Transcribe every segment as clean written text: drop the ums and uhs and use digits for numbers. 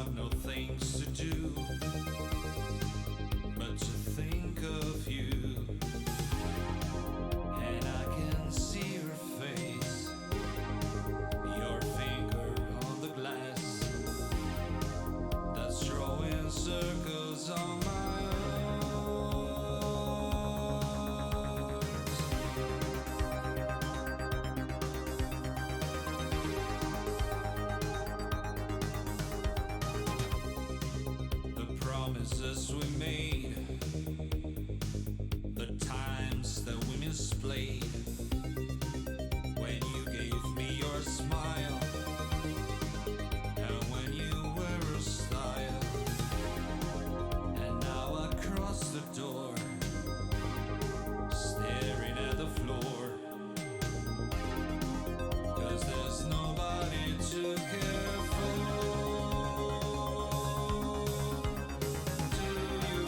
got no things to do but to think of you. And I can see your face, your finger on the glass that's drawing circles on my promises we made, the times that we misplayed, when you gave me your smile, and when you were a style. And now I cross the door, staring at the floor, 'cause there's nobody to care for. Do you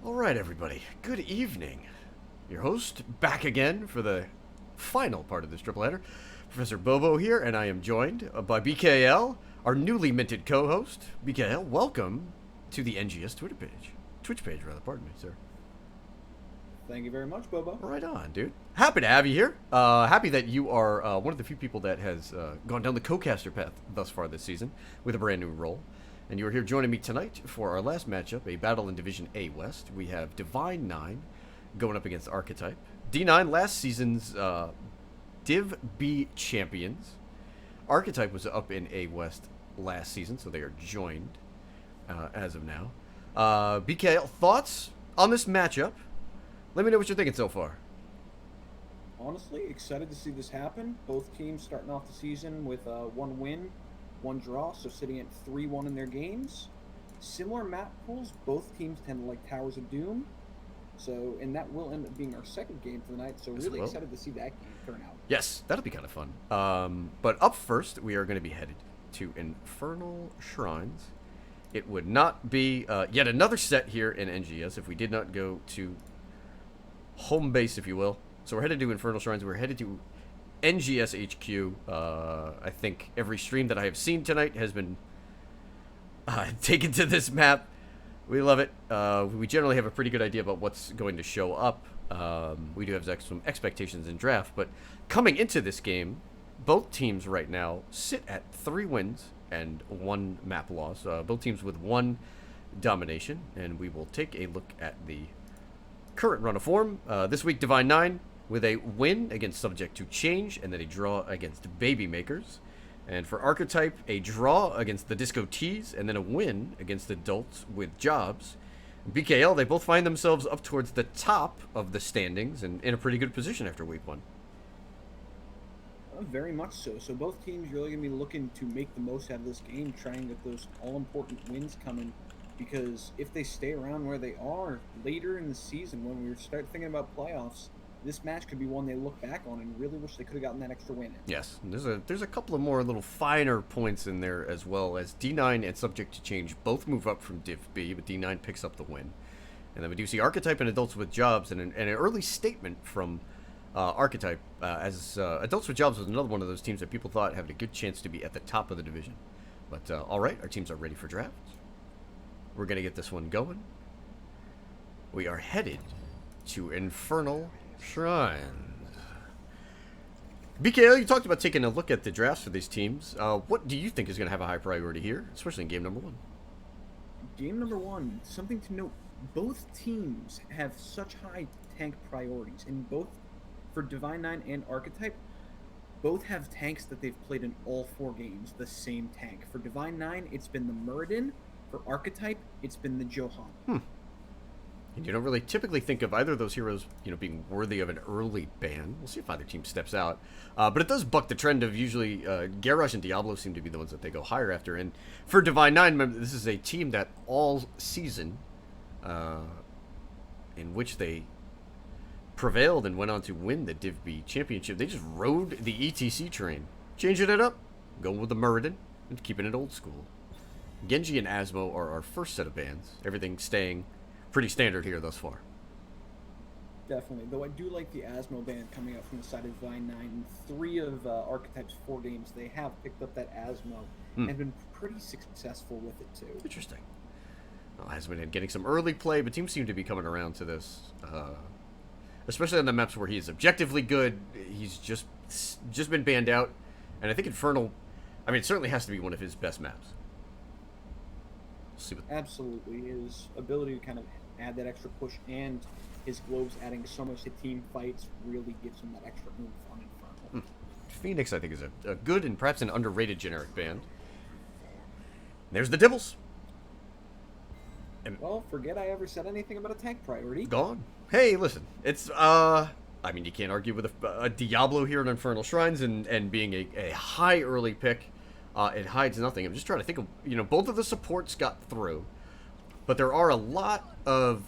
All right, everybody. Good evening. Your host back again for the final part of this tripleheader. Professor Bobo here, and I am joined by BKL, our newly minted co-host. BKL, welcome to the NGS Twitter page. Twitch page, rather. Pardon me, sir. Thank you very much, Bobo. Right on, dude. Happy to have you here. Happy that you are one of the few people that has gone down the co-caster path thus far this season with a brand new role. And you are here joining me tonight for our last matchup, a battle in Division A West. We have Divine 9 going up against Archetype. D9, last season's Div B champions. Archetype was up in A West last season, so they are joined as of now. BK, thoughts on this matchup? Let me know what you're thinking so far. Honestly, excited to see this happen. Both teams starting off the season with one win, one draw, so sitting at 3-1 in their games. Similar map pools, both teams tend to like Towers of Doom. So, and that will end up being our second game for the night, so really excited to see that game turn out. Yes, that'll be kind of fun. But up first, we are going to be headed to Infernal Shrines. It would not be yet another set here in NGS if we did not go to home base, if you will. So we're headed to Infernal Shrines. We're headed to NGS HQ. I think every stream that I have seen tonight has been taken to this map. We love it. We generally have a pretty good idea about what's going to show up. We do have some expectations in draft, but coming into this game, both teams right now sit at 3 wins and 1 map loss. Both teams with 1 domination, and we will take a look at the current run of form. This week, Divine 9 with a win against Subject to Change, and then a draw against Baby Makers. And for Archetype, a draw against the Disco Tees, and then a win against Adults with Jobs. BKL, they both find themselves up towards the top of the standings and in a pretty good position after week 1. Very much so. So both teams really going to be looking to make the most out of this game, trying to get those all-important wins coming, because if they stay around where they are later in the season, when we start thinking about playoffs, this match could be one they look back on and really wish they could have gotten that extra win in. Yes, there's a couple of more little finer points in there as well, as D9 and Subject to Change both move up from Div B, but D9 picks up the win. And then we do see Archetype and Adults with Jobs, and an early statement from Archetype, as Adults with Jobs was another one of those teams that people thought had a good chance to be at the top of the division. But all right, our teams are ready for draft. we're going to get this one going. We are headed to Infernal Shrine. BKL, you talked about taking a look at the drafts for these teams. What do you think is going to have a high priority here, especially in game number 1? Game number 1, something to note, both teams have such high tank priorities, and both, for Divine 9 and Archetype, both have tanks that they've played in all 4 games, the same tank. For Divine 9, it's been the Muradin. For Archetype, it's been the Johann. And you don't really typically think of either of those heroes, being worthy of an early ban. We'll see if either team steps out. But it does buck the trend of usually Garrosh and Diablo seem to be the ones that they go higher after. And for Divine 9, remember, this is a team that all season, in which they prevailed and went on to win the Div B championship, they just rode the ETC train, changing it up, going with the Muradin, and keeping it old school. Genji and Asmo are our first set of bans. Everything staying pretty standard here thus far. Definitely, though I do like the Asmo ban coming out from the side of Divine 9. In 3 of Archetype's 4 games, they have picked up that Asmo and been pretty successful with it too. Interesting. Well, Asmo been getting some early play, but teams seem to be coming around to this, especially on the maps where he's objectively good. He's just been banned out, and I think Infernal, it certainly has to be one of his best maps. We'll see what... Absolutely, his ability to kind of add that extra push and his globes adding so much to team fights really gives him that extra oomph on Infernal. Phoenix, I think, is a good and perhaps an underrated generic band. There's the Dibbles. And well, forget I ever said anything about a tank priority. Gone. Hey, listen, it's, you can't argue with a Diablo here in Infernal Shrines and being a high early pick. It hides nothing. I'm just trying to think of, both of the supports got through, but there are a lot of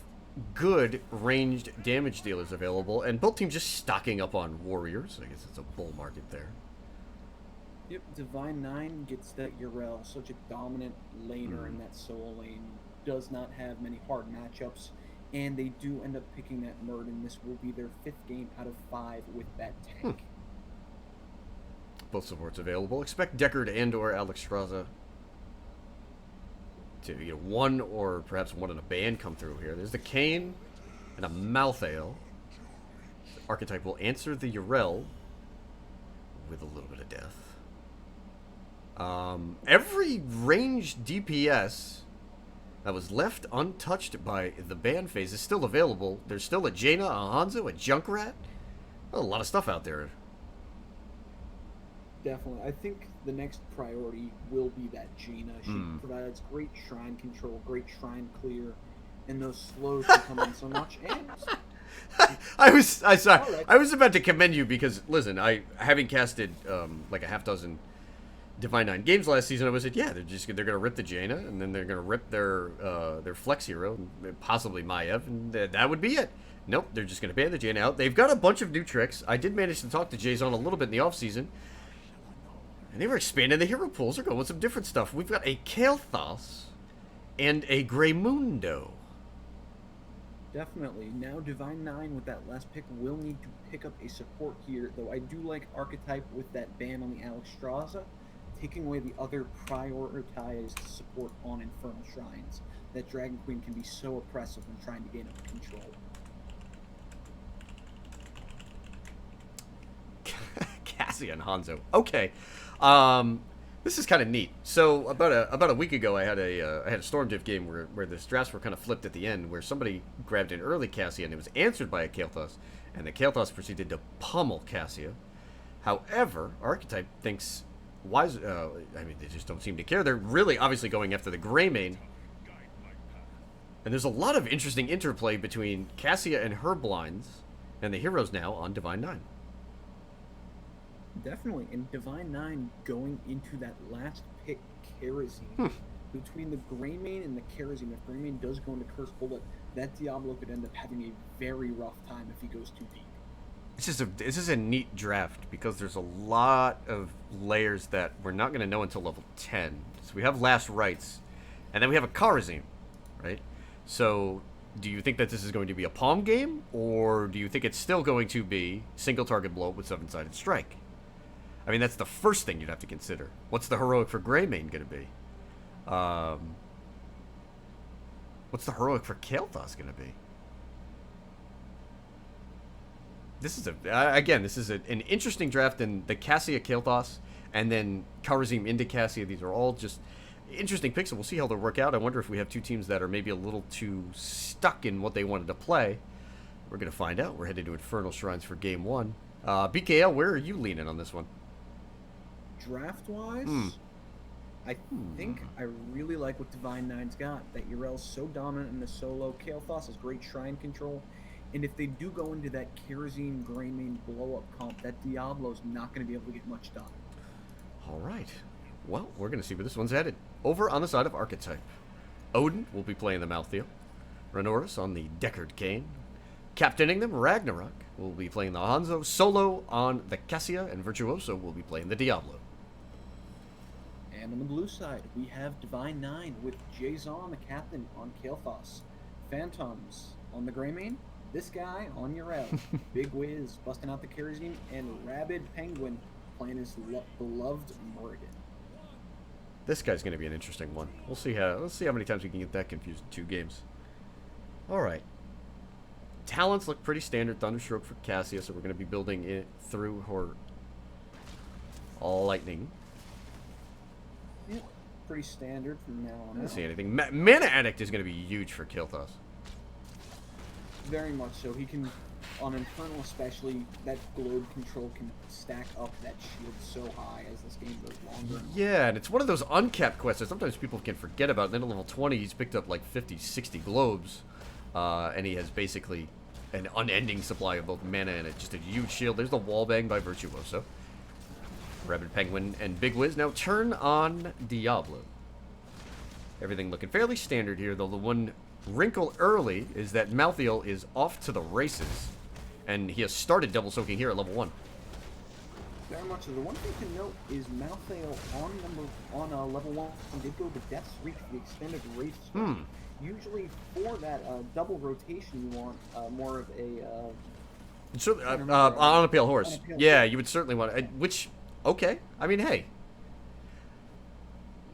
good ranged damage dealers available, and both teams just stocking up on warriors. I guess it's a bull market there. Yep, Divine 9 gets that Yrel, such a dominant laner in that solo lane. Does not have many hard matchups, and they do end up picking that Muradin. This will be their 5th game out of 5 with that tank. Both supports available. Expect Deckard and or Alex Straza to one or perhaps one in a band come through here. There's the Kane and a Malthael. The Archetype will answer the Yrel with a little bit of death. Every ranged DPS that was left untouched by the ban phase is still available. There's still a Jaina, a Hanzo, a Junkrat. A lot of stuff out there. Definitely. I think the next priority will be that Jaina. She provides great shrine control, great shrine clear, and those slows can come in so much. And I was about to commend you because, listen, having casted like a half dozen Divine 9 games last season, I was like, yeah, they're gonna rip the Jaina, and then they're gonna rip their flex hero, and possibly Maiev, and that would be it. Nope, they're just gonna ban the Jaina out. They've got a bunch of new tricks. I did manage to talk to Jason a little bit in the offseason, and they were expanding the hero pools. They're going with some different stuff. We've got a Kael'thas and a Greymundo. Definitely. Now Divine 9 with that last pick will need to pick up a support here, though I do like Archetype with that ban on the Alex Straza, taking away the other prioritized support on Infernal Shrines. That Dragon Queen can be so oppressive when trying to gain up control. Cassie and Hanzo. Okay. This is kind of neat. So about a week ago, I had a Storm Div game where the drafts were kind of flipped at the end, where somebody grabbed an early Cassia and it was answered by a Kael'thas, and the Kael'thas proceeded to pummel Cassia. However, Archetype thinks they just don't seem to care. They're really obviously going after the Greymane, and there's a lot of interesting interplay between Cassia and her blinds and the heroes now on Divine 9. Definitely, and Divine 9 going into that last pick, Kerosene. Between the Greymane and the Kerosene, if Greymane does go into Curse Bullet, that Diablo could end up having a very rough time if he goes too deep. This is a neat draft because there's a lot of layers that we're not going to know until level 10. So we have Last Rites, and then we have a Karazim, right? So do you think that this is going to be a palm game, or do you think it's still going to be single target blow with 7-sided strike? I mean, that's the first thing you'd have to consider. What's the heroic for Greymane going to be? What's the heroic for Kael'thas going to be? This is again, this is an interesting draft, and the Cassia Kael'thas and then Kharazim into Cassia, these are all just interesting picks, and we'll see how they'll work out. I wonder if we have two teams that are maybe a little too stuck in what they wanted to play. We're going to find out. We're headed to Infernal Shrines for Game 1. BKL, where are you leaning on this one? Draft-wise, I think I really like what Divine Nine's got. That Yrel's so dominant in the solo. Kael'thas has great shrine control. And if they do go into that Kharazim Greymane blow-up comp, that Diablo's not going to be able to get much done. All right. Well, we're going to see where this one's headed. Over on the side of Archetype, Odin will be playing the Malthael. Renoris on the Deckard Cain. Captaining them, Ragnarok will be playing the Hanzo. Solo on the Cassia, and Virtuoso will be playing the Diablo. And on the blue side, we have Divine Nine with Jason, the captain, on Kael'thas. Phantoms on the Greymane. This guy on Yrel. Big Wiz busting out the Kharazim, and Rabid Penguin playing his beloved Morrigan. This guy's going to be an interesting one. Let's see how many times we can get that confused in 2 games. All right. Talents look pretty standard. Thunderstroke for Cassia, so we're going to be building it through her lightning. Yep, pretty standard from now on. I don't see anything. Mana Addict is going to be huge for Kael'thas. Very much so. He can, on Infernal especially, that globe control can stack up that shield so high as this game goes longer. Yeah, and it's one of those uncapped quests that sometimes people can forget about. And then at level 20, he's picked up like 50, 60 globes. And he has basically an unending supply of both mana and just a huge shield. There's the wallbang by Virtuoso. Rabid Penguin and Big Wiz. Now turn on Diablo. Everything looking fairly standard here, though the one wrinkle early is that Malthael is off to the races. And he has started double soaking here at level 1. Very much so. The one thing to note is Malthael on level 1 did go to Death's Reach, the extended race. Usually for that double rotation, you want more of a... on a Pale Horse. Yeah, horse. you would certainly want... which, okay. I mean, hey.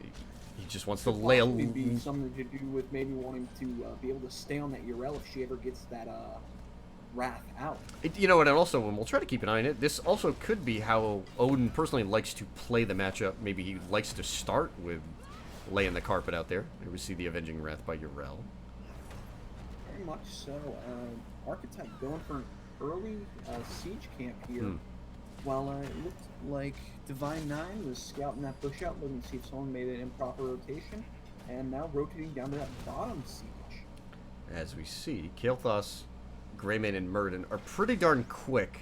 He just wants to lay a... Be something to do with maybe wanting to be able to stay on that Yrel if she ever gets that Wrath out. You know what, and also, and we'll try to keep an eye on it, this also could be how Odin personally likes to play the matchup. Maybe he likes to start with laying the carpet out there. Here we see the Avenging Wrath by Yrel. Very much so. Archetype going for an early siege camp here. While it looked like Divine Nine was scouting that bush out, looking to see if someone made an improper rotation, and now rotating down to that bottom siege. As we see, Kael'thas, Greymane, and Murden are pretty darn quick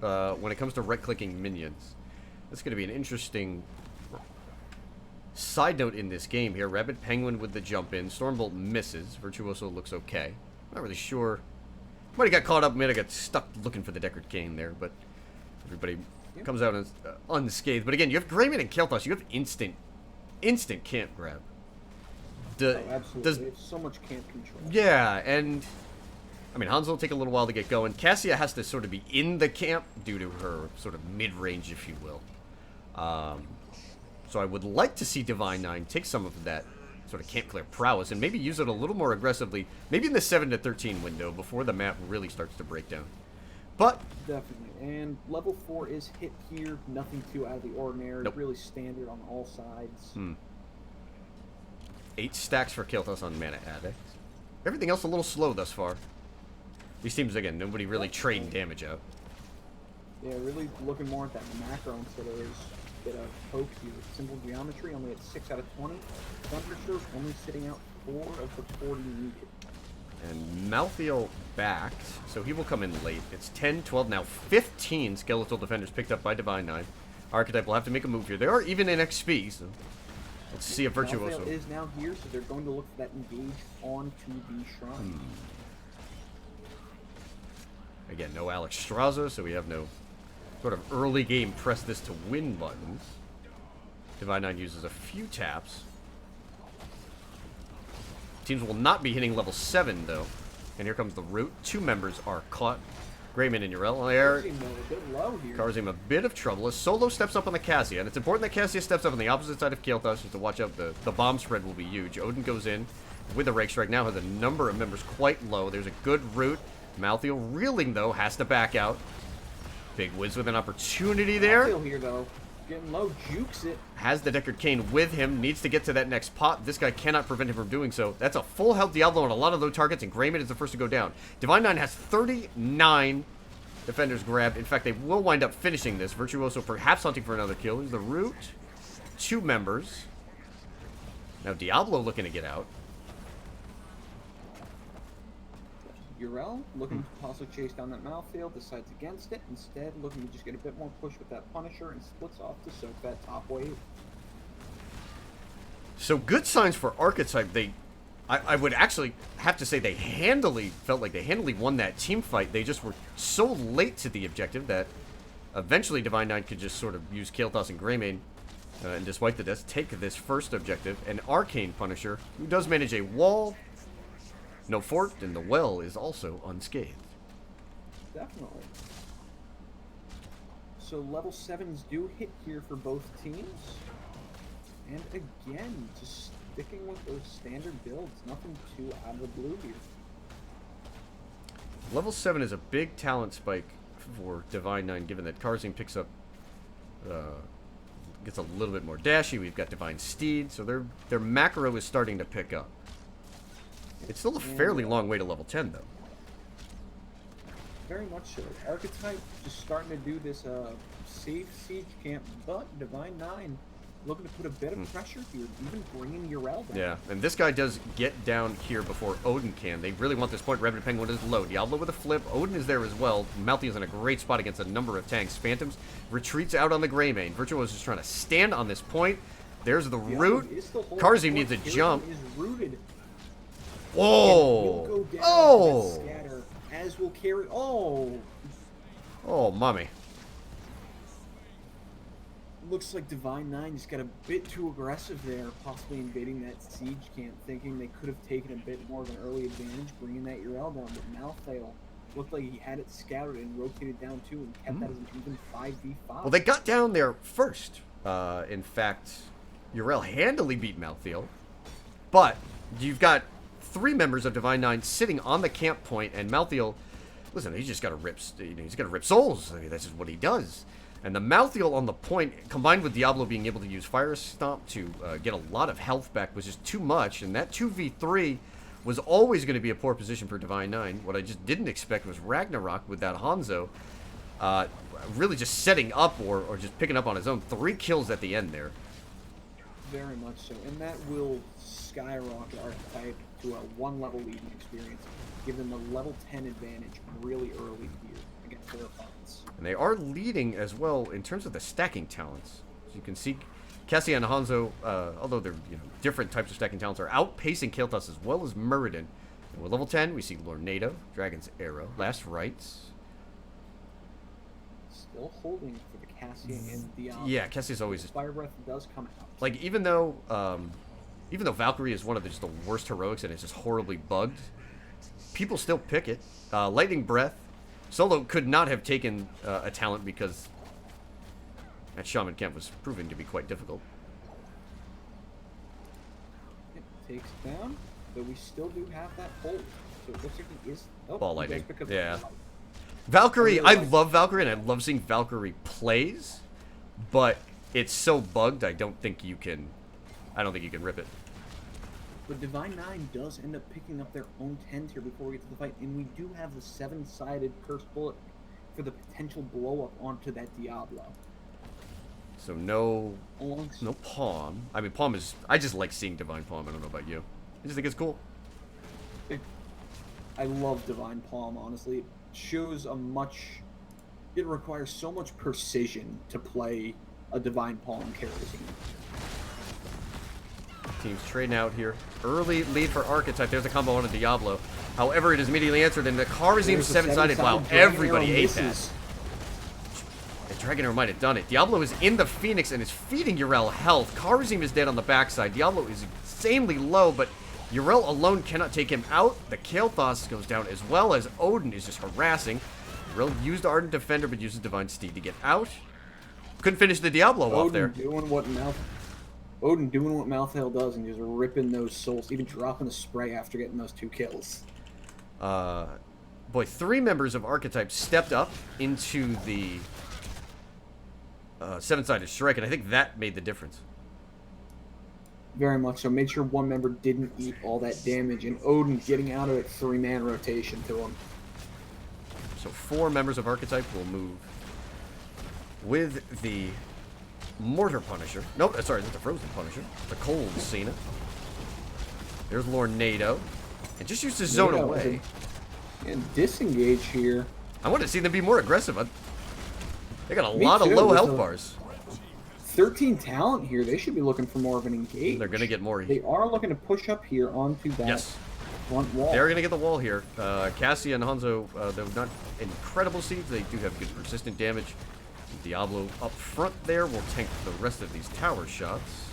when it comes to right-clicking minions. That's going to be an interesting side note in this game here. Rabid Penguin with the jump in. Stormbolt misses. Virtuoso looks okay. Not really sure. Might have got caught up. Might have got stuck looking for the Deckard Cain there, but everybody comes out unscathed. But again, you have Greymane and Kael'thas. You have instant camp grab. Absolutely. It's so much camp control. Yeah, and I mean, Hanzo will take a little while to get going. Cassia has to sort of be in the camp due to her sort of mid-range, if you will. So I would like to see Divine Nine take some of that sort of camp clear prowess and maybe use it a little more aggressively, maybe in the 7 to 13 window before the map really starts to break down. But definitely, and level 4 is hit here. Nothing too out of the ordinary. Nope. Really standard on all sides. 8 stacks for Kael'thas on Mana Addict. Everything else a little slow thus far. These teams, again, nobody really trading damage out. Yeah, really looking more at that macro instead of those bit of poke here. Simple geometry, only at 6 out of 20. Thunderstroke only sitting out 4 of the 40 needed. And Malthael backed, so he will come in late. It's 10, 12, now 15 Skeletal Defenders picked up by Divine Nine. Archetype will have to make a move here. They are even in XP, so let's see if Virtuoso... Malthael is now here, so they're going to look for that engage onto the shrine. Again, no Alex Straza, so we have no sort of early game press this to win buttons. Divine Nine uses a few taps. Teams will not be hitting level 7, though. And here comes the root. 2 members are caught. Greyman and Yrel there. Kharazim a bit of trouble as Solo steps up on the Cassia. And it's important that Cassia steps up on the opposite side of Kael'thas just to watch out. The bomb spread will be huge. Odin goes in. with the Rake Strike now has a number of members quite low. There's a good root. Malthael reeling, though, has to back out. Big Wiz with an opportunity there. Malthael here, though. Getting low, jukes it. Has the Deckard Cain with him. Needs to get to that next pot. This guy cannot prevent him from doing so. That's a full health Diablo on a lot of low targets, and Greymane is the first to go down. Divine 9 has 39 defenders grabbed. In fact, they will wind up finishing this. Virtuoso perhaps hunting for another kill. Here's the root. 2 members. Now Diablo looking to get out. Yrel looking to possibly chase down that Malthael, decides against it. Instead, looking to just get a bit more push with that Punisher and splits off to soak that top wave. So good signs for Archetype. I would actually have to say they felt like they handily won that team fight. They just were so late to the objective that eventually Divine 9 could just sort of use Kael'thas and Greymane and despite the deaths, take this first objective. An Arcane Punisher who does manage a wall, no fort, and the well is also unscathed. Definitely. So level 7s do hit here for both teams. And again, just sticking with those standard builds. Nothing too out of the blue here. Level 7 is a big talent spike for Divine 9, given that Karzim picks up, gets a little bit more dashy. We've got Divine Steed, so their macro is starting to pick up. It's still a fairly long way to level 10, though. Very much so. Archetype just starting to do this safe siege camp, but Divine 9 looking to put a bit of pressure here, even bringing Yrel down. Yeah, and this guy does get down here before Odin can. They really want this point. Revenant Penguin is low. Diablo with a flip. Odin is there as well. Malthael is in a great spot against a number of tanks. Phantoms retreats out on the Greymane. Virtuoso is just trying to stand on this point. There's the root. Karzim needs a jump. Is rooted. Whoa! Oh! Scatter, as will carry. Oh! Oh, mommy. Looks like Divine 9 just got a bit too aggressive there, possibly invading that siege camp, thinking they could have taken a bit more of an early advantage, bringing that Yrel down. But Malthael looked like he had it scouted and rotated down too, and kept that as an even 5v5. Well, they got down there first. In fact, Yrel handily beat Malthael, but you've got 3 members of Divine 9 sitting on the camp point, and Malthael, listen, he's just got to rip, he's got to rip souls. I mean, that's just what he does. And the Malthael on the point, combined with Diablo being able to use Fire Stomp to get a lot of health back, was just too much. And that 2v3 was always going to be a poor position for Divine 9. What I just didn't expect was Ragnarok with that Hanzo really just setting up or just picking up on his own. 3 kills at the end there. Very much so. And that will skyrocket Archetype to a 1-level leading experience, give them a level 10 advantage really early here against their opponents. And they are leading as well in terms of the stacking talents. As you can see, Cassia and Hanzo, although they're different types of stacking talents, are outpacing Kael'thas as well as Muradin. And with level 10, we see Lornado, Dragon's Arrow, Last Rites. Still holding for the Cassia and Diablo. Yeah, Cassia's always... Fire Breath does come out. Like, even though Valkyrie is one of just the worst heroics and it's just horribly bugged, people still pick it. Lightning Breath. Solo could not have taken a talent because that Shaman camp was proving to be quite difficult. It takes down, but we still do have that hold. So it looks like he is... Oh, Ball lightning. Yeah. Valkyrie, Valkyrie, I love Valkyrie, and I love seeing Valkyrie plays, but it's so bugged, I don't think you can rip it. But Divine 9 does end up picking up their own 10 here before we get to the fight, and we do have the 7-sided Cursed Bullet for the potential blow-up onto that Diablo. So no Palm. I mean, Palm is... I just like seeing Divine Palm. I don't know about you. I just think it's cool. I love Divine Palm, honestly. It shows a much... It requires so much precision to play a Divine Palm Kerosene. Teams trading out here. Early lead for Archetype. There's a combo on a Diablo. However, it is immediately answered, and the Karzim 7-sided. Wow, everybody ate that. And Dragon Arrow might have done it. Diablo is in the Phoenix and is feeding Yrel health. Karzim is dead on the backside. Diablo is insanely low, but Yrel alone cannot take him out. The Kael'thas goes down as well as Odin is just harassing. Yrel used Ardent Defender, but uses Divine Steed to get out. Couldn't finish the Diablo off there. Doing what now? Odin doing what Malthael does and just ripping those souls, even dropping the spray after getting those 2 kills. Boy, 3 members of Archetype stepped up into the 7-sided strike, and I think that made the difference. Very much so. Made sure one member didn't eat all that damage, and Odin getting out of it 3-man rotation to him. So 4 members of Archetype will move with the Mortar Punisher. Nope, sorry, that's the Frozen Punisher. The Cold Cena. There's Lornado. And just use the zone away. And disengage here. I want to see them be more aggressive. They got a lot of low health bars. 13 talent here. They should be looking for more of an engage. They're going to get more. They are looking to push up here onto that front wall. They're going to get the wall here. Cassia and Hanzo, they're not incredible seeds. They do have good persistent damage. Diablo up front there will tank the rest of these tower shots.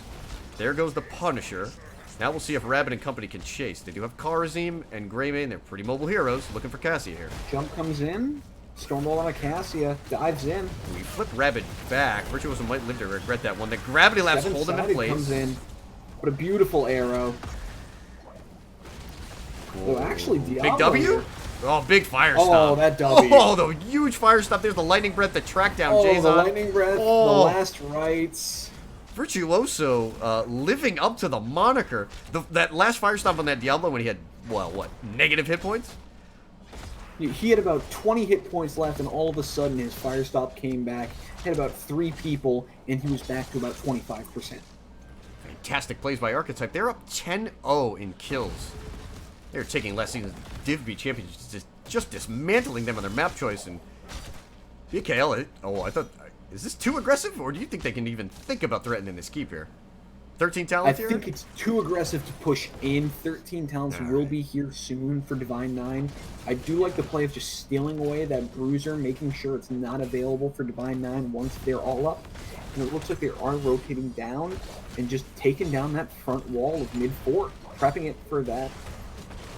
There goes the Punisher. Now we'll see if Rabbit and company can chase. They do have Kharazim and Greymane. They're pretty mobile heroes. Looking for Cassia here. Jump comes in. Stormbolt on a Cassia. Dives in. We flip Rabbit back. Virtuoso might live to regret that one. The Gravity Labs hold him in place. Comes in. What a beautiful arrow. Cool. Oh, actually, Diablo Big W? Here. Oh, big fire stop. Oh, that W. Oh, the huge fire stop. There's the lightning breath, the track down. Oh, the lightning breath, the last rites. Virtuoso living up to the moniker. That last fire stop on that Diablo when he had, well, what, negative hit points? He had about 20 hit points left, and all of a sudden his fire stop came back. Hit about 3 people, and he was back to about 25%. Fantastic plays by Archetype. They're up 10-0 in kills. They're taking last season's Div B champions, just dismantling them on their map choice. And BKL, I thought, is this too aggressive, or do you think they can even think about threatening this keep here? 13 talents here? I think it's too aggressive to push in. 13 talents will be here soon for Divine 9. I do like the play of just stealing away that Bruiser, making sure it's not available for Divine 9 once they're all up. And it looks like they are rotating down and just taking down that front wall of mid-fort, prepping it for that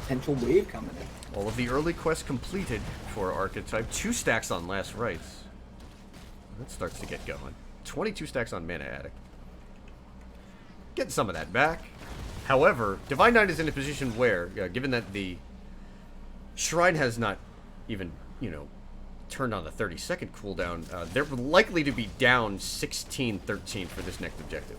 potential wave coming in. All of the early quests completed for Archetype. 2 stacks on Last Rites. That starts to get going. 22 stacks on Mana Addict. Getting some of that back. However, Divine 9 is in a position where, given that the Shrine has not even, turned on the 30-second cooldown, they're likely to be down 16-13 for this next objective.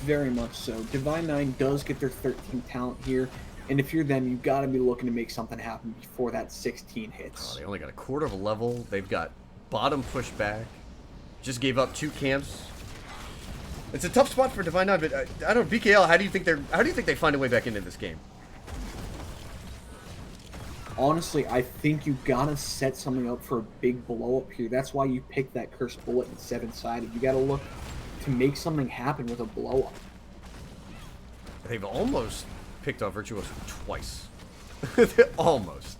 Very much so. Divine 9 does get their 13 talent here. And if you're them, you've got to be looking to make something happen before that 16 hits. Oh, they only got a quarter of a level. They've got bottom push back. Just gave up 2 camps. It's a tough spot for Divine 9, but I don't know, BKL, how do you think they find a way back into this game? Honestly, I think you gotta set something up for a big blow up here. That's why you pick that cursed bullet and 7-sided. You gotta look to make something happen with a blow up. They've almost picked off Virtuoso twice. Almost.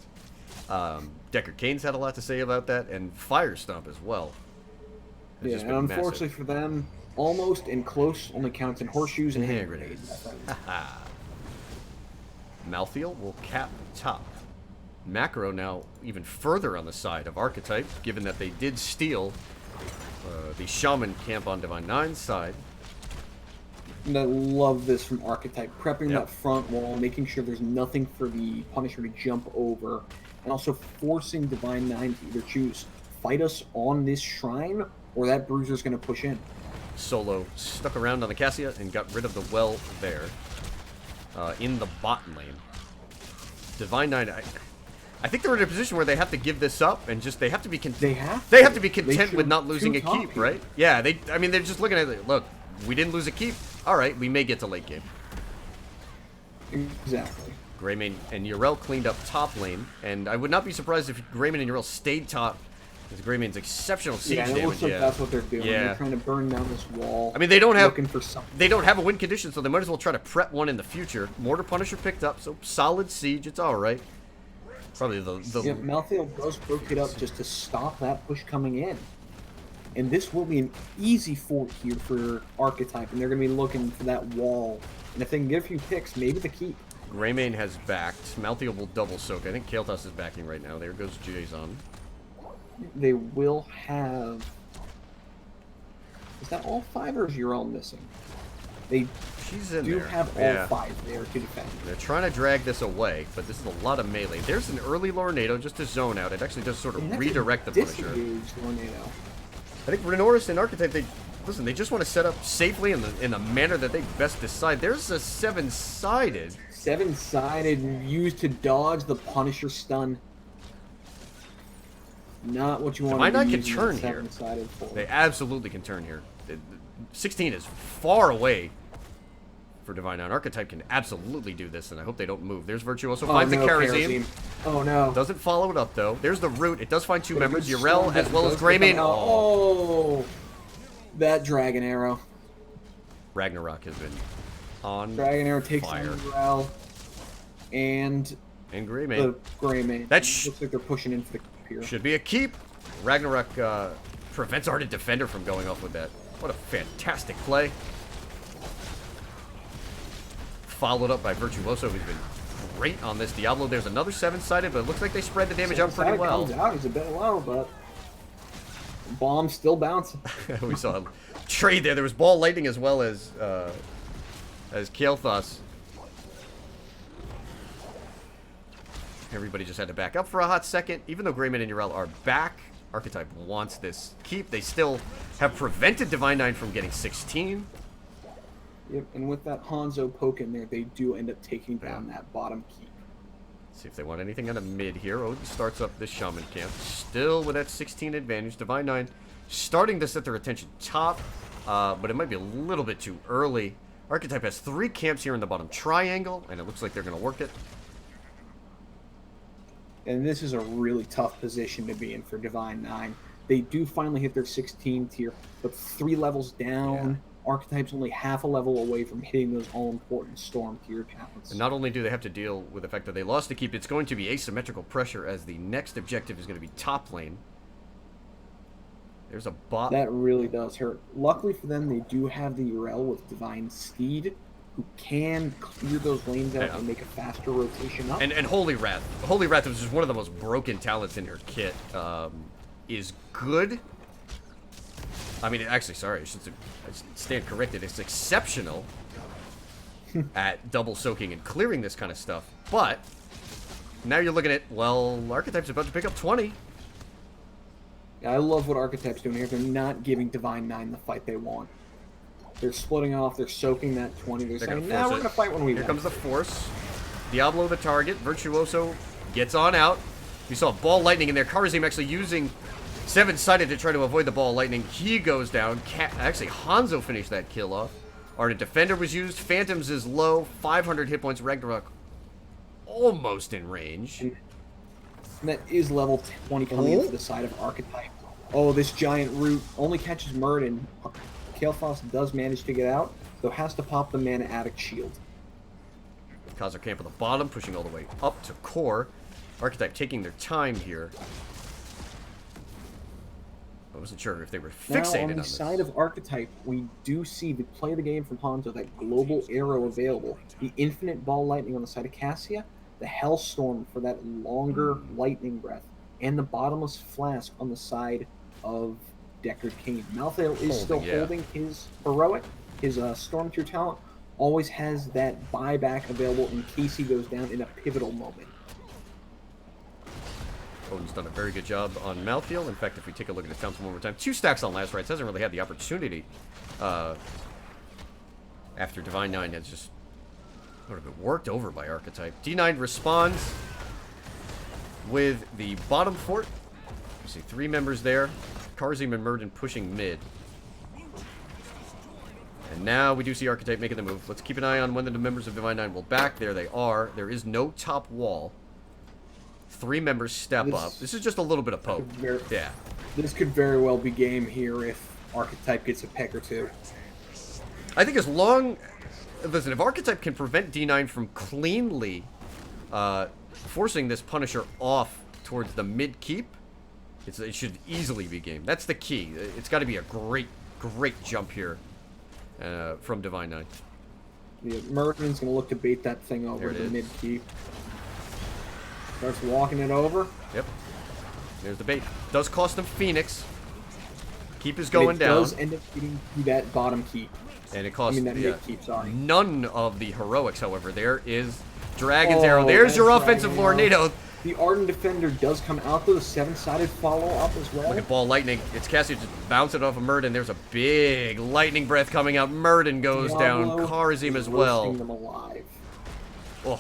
Decker Kane's had a lot to say about that, and Fire Stomp as well. Yeah, and unfortunately for them, almost and close only counts in horseshoes and hand grenades. Malthael will cap top. Macro now even further on the side of Archetype, given that they did steal the Shaman camp on Divine 9's side. And I love this from Archetype, prepping that front wall, making sure there's nothing for the Punisher to jump over, and also forcing Divine 9 to either choose fight us on this shrine, or that Bruiser's going to push in. Solo stuck around on the Cassia and got rid of the well there in the bot lane. Divine 9, I think they're in a position where they have to give this up and just they have to be content with not losing a keep, right? Yeah, they're just looking at it. Look, we didn't lose a keep. All right, we may get to late game. Exactly. Greymane and Yrel cleaned up top lane, and I would not be surprised if Greymane and Yrel stayed top. Because Greymane's exceptional siege damage. It looks like that's what they're doing. They're trying to burn down this wall. I mean, they don't have looking for something. They don't have a win condition, so they might as well try to prep one in the future. Mortar Punisher picked up, so solid siege. It's all right. Probably the Malthael does rotate up just to stop that push coming in. And this will be an easy fort here for Archetype, and they're going to be looking for that wall. And if they can get a few picks, maybe the keep. Greymane has backed. Malthael will double soak. I think Kael'thas is backing right now. There goes Jason. They will have... Is that all 5, or is Yrel missing? They She's in do there. have all Yeah. 5 there to defend. They're trying to drag this away, but this is a lot of melee. There's an early Lornado just to zone out. It actually does sort of And that's redirect a the Punisher. disengaged Tornado. I think Renoris and Archetype, they just want to set up safely in the manner that they best decide. There's a 7-sided. 7-sided used to dodge the Punisher stun. Not what you want Divine to Knight be can using turn that here. 7-sided for. They absolutely can turn here. 16 is far away for Divine Knight. Archetype can absolutely do this, and I hope they don't move. There's Virtuoso, finds the Karazim. Oh no. Doesn't follow it up, though. There's the root. It does find 2 members, Good Urel storm as well as does Greymane. come out. Oh, that Dragon Arrow. Ragnarok has been on Dragon Arrow takes fire. on Urel and And the Greymane. Greymane. That looks like they're pushing in for the here. Should be a keep. Ragnarok prevents Ardent Defender from going off with that. What a fantastic play. Followed up by Virtuoso, who's been great on this Diablo. There's another 7-sided, but it looks like they spread the damage out pretty 7-sided well. Comes out, he's a bit low, but bomb's still bouncing. We saw a trade there. There was Ball Lightning as well as Kael'thas. Everybody just had to back up for a hot second. Even though Greymane and Urel are back, Archetype wants this keep. They still have prevented Divine Nine from getting 16. Yep, and with that Hanzo poke in there, they do end up taking down that bottom keep. See if they want anything out of mid here. Odin starts up this Shaman camp. Still with that 16 advantage. Divine Nine starting to set their attention top, but it might be a little bit too early. Archetype has 3 camps here in the bottom triangle, and it looks like they're going to work it. And this is a really tough position to be in for Divine Nine. They do finally hit their 16 tier, but 3 levels down. Archetype's only half a level away from hitting those all-important Storm tier talents. And not only do they have to deal with the fact that they lost the keep, it's going to be asymmetrical pressure as the next objective is going to be top lane. There's a bot. That really does hurt. Luckily for them, they do have the Urel with Divine Steed, who can clear those lanes out and make a faster rotation up. And Holy Wrath. Holy Wrath, which is one of the most broken talents in her kit, is good. I mean, actually, sorry, I should stand corrected. It's exceptional at double soaking and clearing this kind of stuff. But now you're looking at, well, Archetype's about to pick up 20. Yeah, I love what Archetype's doing here. They're not giving Divine Nine the fight they want. They're splitting off. They're soaking that 20. They're saying, nah, we're going to fight when we Here want. comes the Force. Diablo the target. Virtuoso gets on out. We saw Ball Lightning in there. Karazim actually using 7-sided to try to avoid the Ball Lightning. He goes down. Actually, Hanzo finished that kill off. Ardent Defender was used. Phantoms is low. 500 hit points. Ragnarok almost in range. And that is level 20 coming in for the side of Archetype. Oh, this giant root only catches Murden. Kael'thas does manage to get out, though has to pop the Mana Addict shield. Khazar camp on the bottom, pushing all the way up to core. Archetype taking their time here. I wasn't sure if they were fixated now, on the this. side of Archetype, we do see the play of the game from Hanzo, that global arrow available, the infinite Ball Lightning on the side of Cassia, the Hellstorm for that longer lightning breath, and the bottomless flask on the side of Deckard Cain. Malthael is still holding his heroic, his Storm tier talent, always has that buyback available in case he goes down in a pivotal moment. Odin's done a very good job on Malthael. In fact, if we take a look at his talents one more time, 2 stacks on last rights. Hasn't really had the opportunity after Divine Nine has just sort of been worked over by Archetype. D9 responds with the bottom fort. You see 3 members there. Karazim and Murden pushing mid. And now we do see Archetype making the move. Let's keep an eye on when the members of Divine Nine will back. There they are. There is no top wall. 3 members step up. This is just a little bit of poke. Yeah. This could very well be game here if Archetype gets a peck or 2. I think as long... Listen, if Archetype can prevent D9 from cleanly forcing this Punisher off towards the mid keep, it should easily be game. That's the key. It's got to be a great, great jump here from Divine Nine. Yeah, Merton's going to look to bait that thing over the mid keep. Starts walking it over. Yep. There's the bait. Does cost him Phoenix. Keep is going down. Does end up getting to that bottom keep. And it I costs mean, that keep, sorry. none of the heroics, however. There is Dragon's Oh, Arrow. There's that your offensive Dragon Arrow. Lornado. The Ardent Defender does come out, though. The 7-sided follow-up as well. Look at Ball Lightning. It's Cassie just bouncing off of Murden. There's a big lightning breath coming out. Murden goes down. Diablo Karazim is as well. roasting them alive. Oh.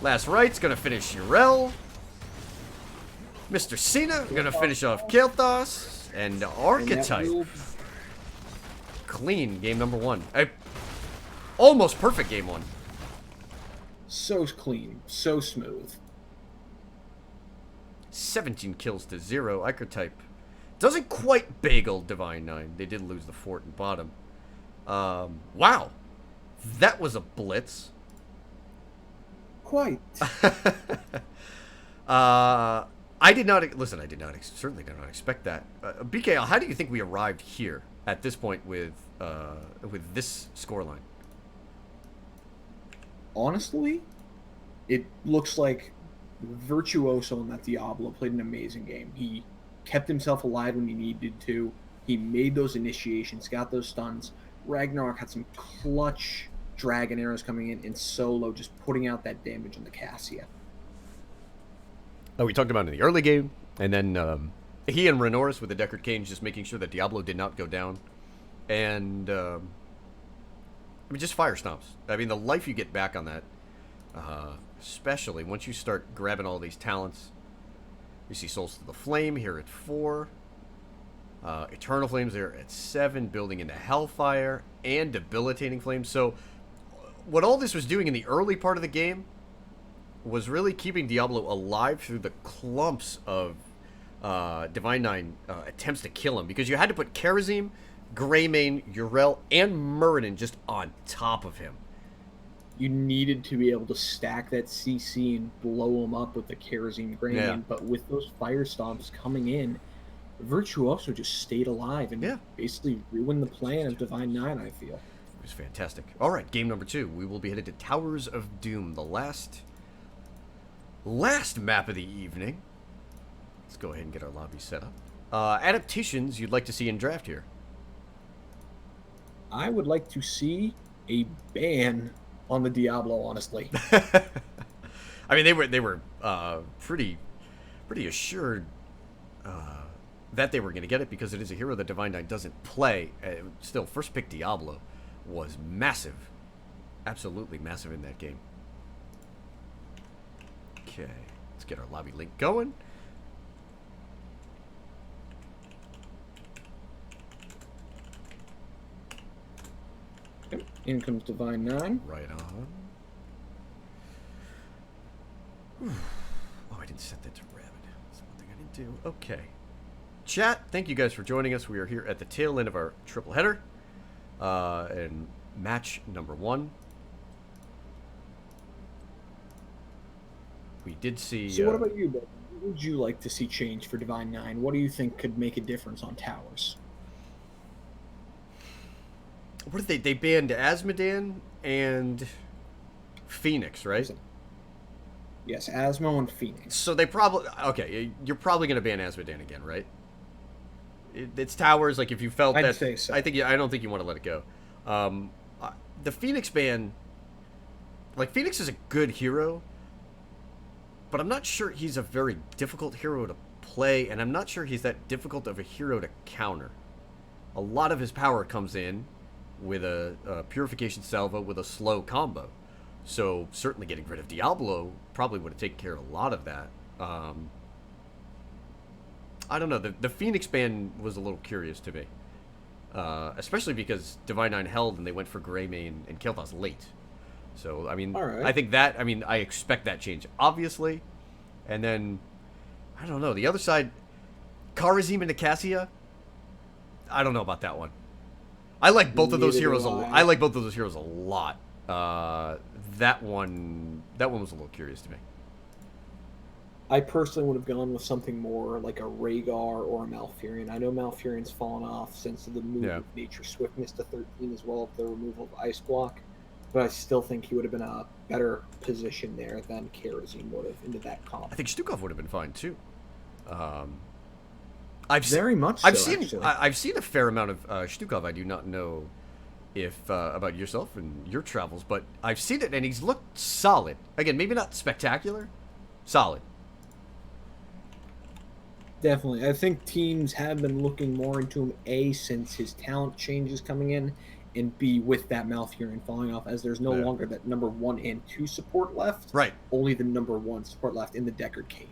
Last Right's gonna finish Urel. Mr. Cena gonna finish off Kael'thas. And Archetype. And that will- Clean game number 1. Almost perfect game 1. So clean, so smooth. 17 kills to 0. Archetype doesn't quite bagel Divine 9. They did lose the fort and bottom. Wow. That was a blitz. Quite. I did not certainly did not expect that. BKL, how do you think we arrived here at this point with this scoreline? Honestly, it looks like Virtuoso in that Diablo played an amazing game. He kept himself alive when he needed to. He made those initiations, got those stuns. Ragnarok had some clutch dragon arrows coming in, and Solo just putting out that damage on the Cassia. Oh, we talked about it in the early game, and then he and Renoris with the Deckard Canes just making sure that Diablo did not go down. And, I mean, just fire stomps. I mean, the life you get back on that, especially once you start grabbing all these talents. You see Souls to the Flame here at 4. Eternal Flames there at 7, building into Hellfire, and Debilitating Flames. So, what all this was doing in the early part of the game was really keeping Diablo alive through the clumps of Divine 9 attempts to kill him. Because you had to put Karazim, Greymane, Urel, and Muradin just on top of him. You needed to be able to stack that CC and blow him up with the Karazim Greymane, but with those fire stomps coming in, Virtuoso just stayed alive and basically ruined the plan of Divine 9, I feel. It was fantastic. All right, game number 2. We will be headed to Towers of Doom, the last map of the evening. Let's go ahead and get our lobby set up. Adaptations you'd like to see in draft here? I would like to see a ban on the Diablo, honestly. I mean, they were pretty assured that they were going to get it because it is a hero that Divine 9 doesn't play. Still, first pick Diablo was massive. Absolutely massive in that game. Okay, let's get our lobby link going. In comes Divine 9. Right on. Whew. Oh, I didn't set that to Rabbit. That's one thing I didn't do. Okay. Chat, thank you guys for joining us. We are here at the tail end of our triple header. And match number 1. We did see... So what about you, Ben? What would you like to see change for Divine 9? What do you think could make a difference on Towers? What did they banned Asmodan and Phoenix, right? Yes, Asmo and Phoenix. So they probably... Okay, you're probably going to ban Asmodan again, right? It's Towers, like if you felt I'd say so. I don't think you want to let it go. The Phoenix ban... Like, Phoenix is a good hero, but I'm not sure he's a very difficult hero to play, and I'm not sure he's that difficult of a hero to counter. A lot of his power comes in with a Purification Salvo with a slow combo. So certainly getting rid of Diablo probably would have taken care of a lot of that. I don't know. The Phoenix ban was a little curious to me. Especially because Divine 9 held and they went for Greymane and Kael'thas late. So, I mean, right. I think that, I expect that change, obviously. And then, I don't know. The other side, Karazim and Cassia, I don't know about that one. I like both of those heroes. I like both of those heroes a lot. That one was a little curious to me. I personally would have gone with something more like a Rhaegar or a Malfurion. I know Malfurion's fallen off since the move of Nature Swiftness to 13 as well as the removal of Ice Block, but I still think he would have been a better position there than Karazim would have into that comp. I think Stukov would have been fine too. I've seen a fair amount of Stukov. I do not know about yourself and your travels, but I've seen it and he's looked solid. Again, maybe not spectacular, solid. Definitely. I think teams have been looking more into him, A, since his talent changes coming in, and B, with that Malfurion falling off, as there's no Yeah. longer that number 1 and 2 support left. Right. Only the number 1 support left in the Deckard Cain.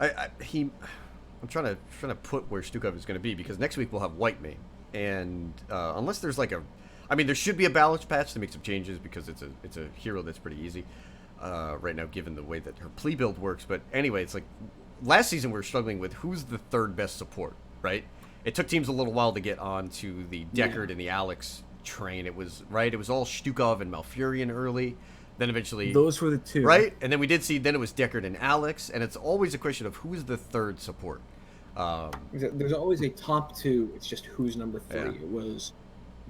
I'm trying to put where Stukov is going to be, because next week we'll have Whitemane, and unless there's like there should be a balance patch to make some changes, because it's a hero that's pretty easy right now given the way that her plea build works. But anyway, it's like last season we were struggling with who's the third best support, right? It took teams a little while to get onto the Deckard and the Alex train. It was all Stukov and Malfurion early. Then eventually... Those were the two. Right? And then we did see... Then it was Deckard and Alex. And it's always a question of who's the third support. There's always a top 2. It's just who's number 3. Yeah. It was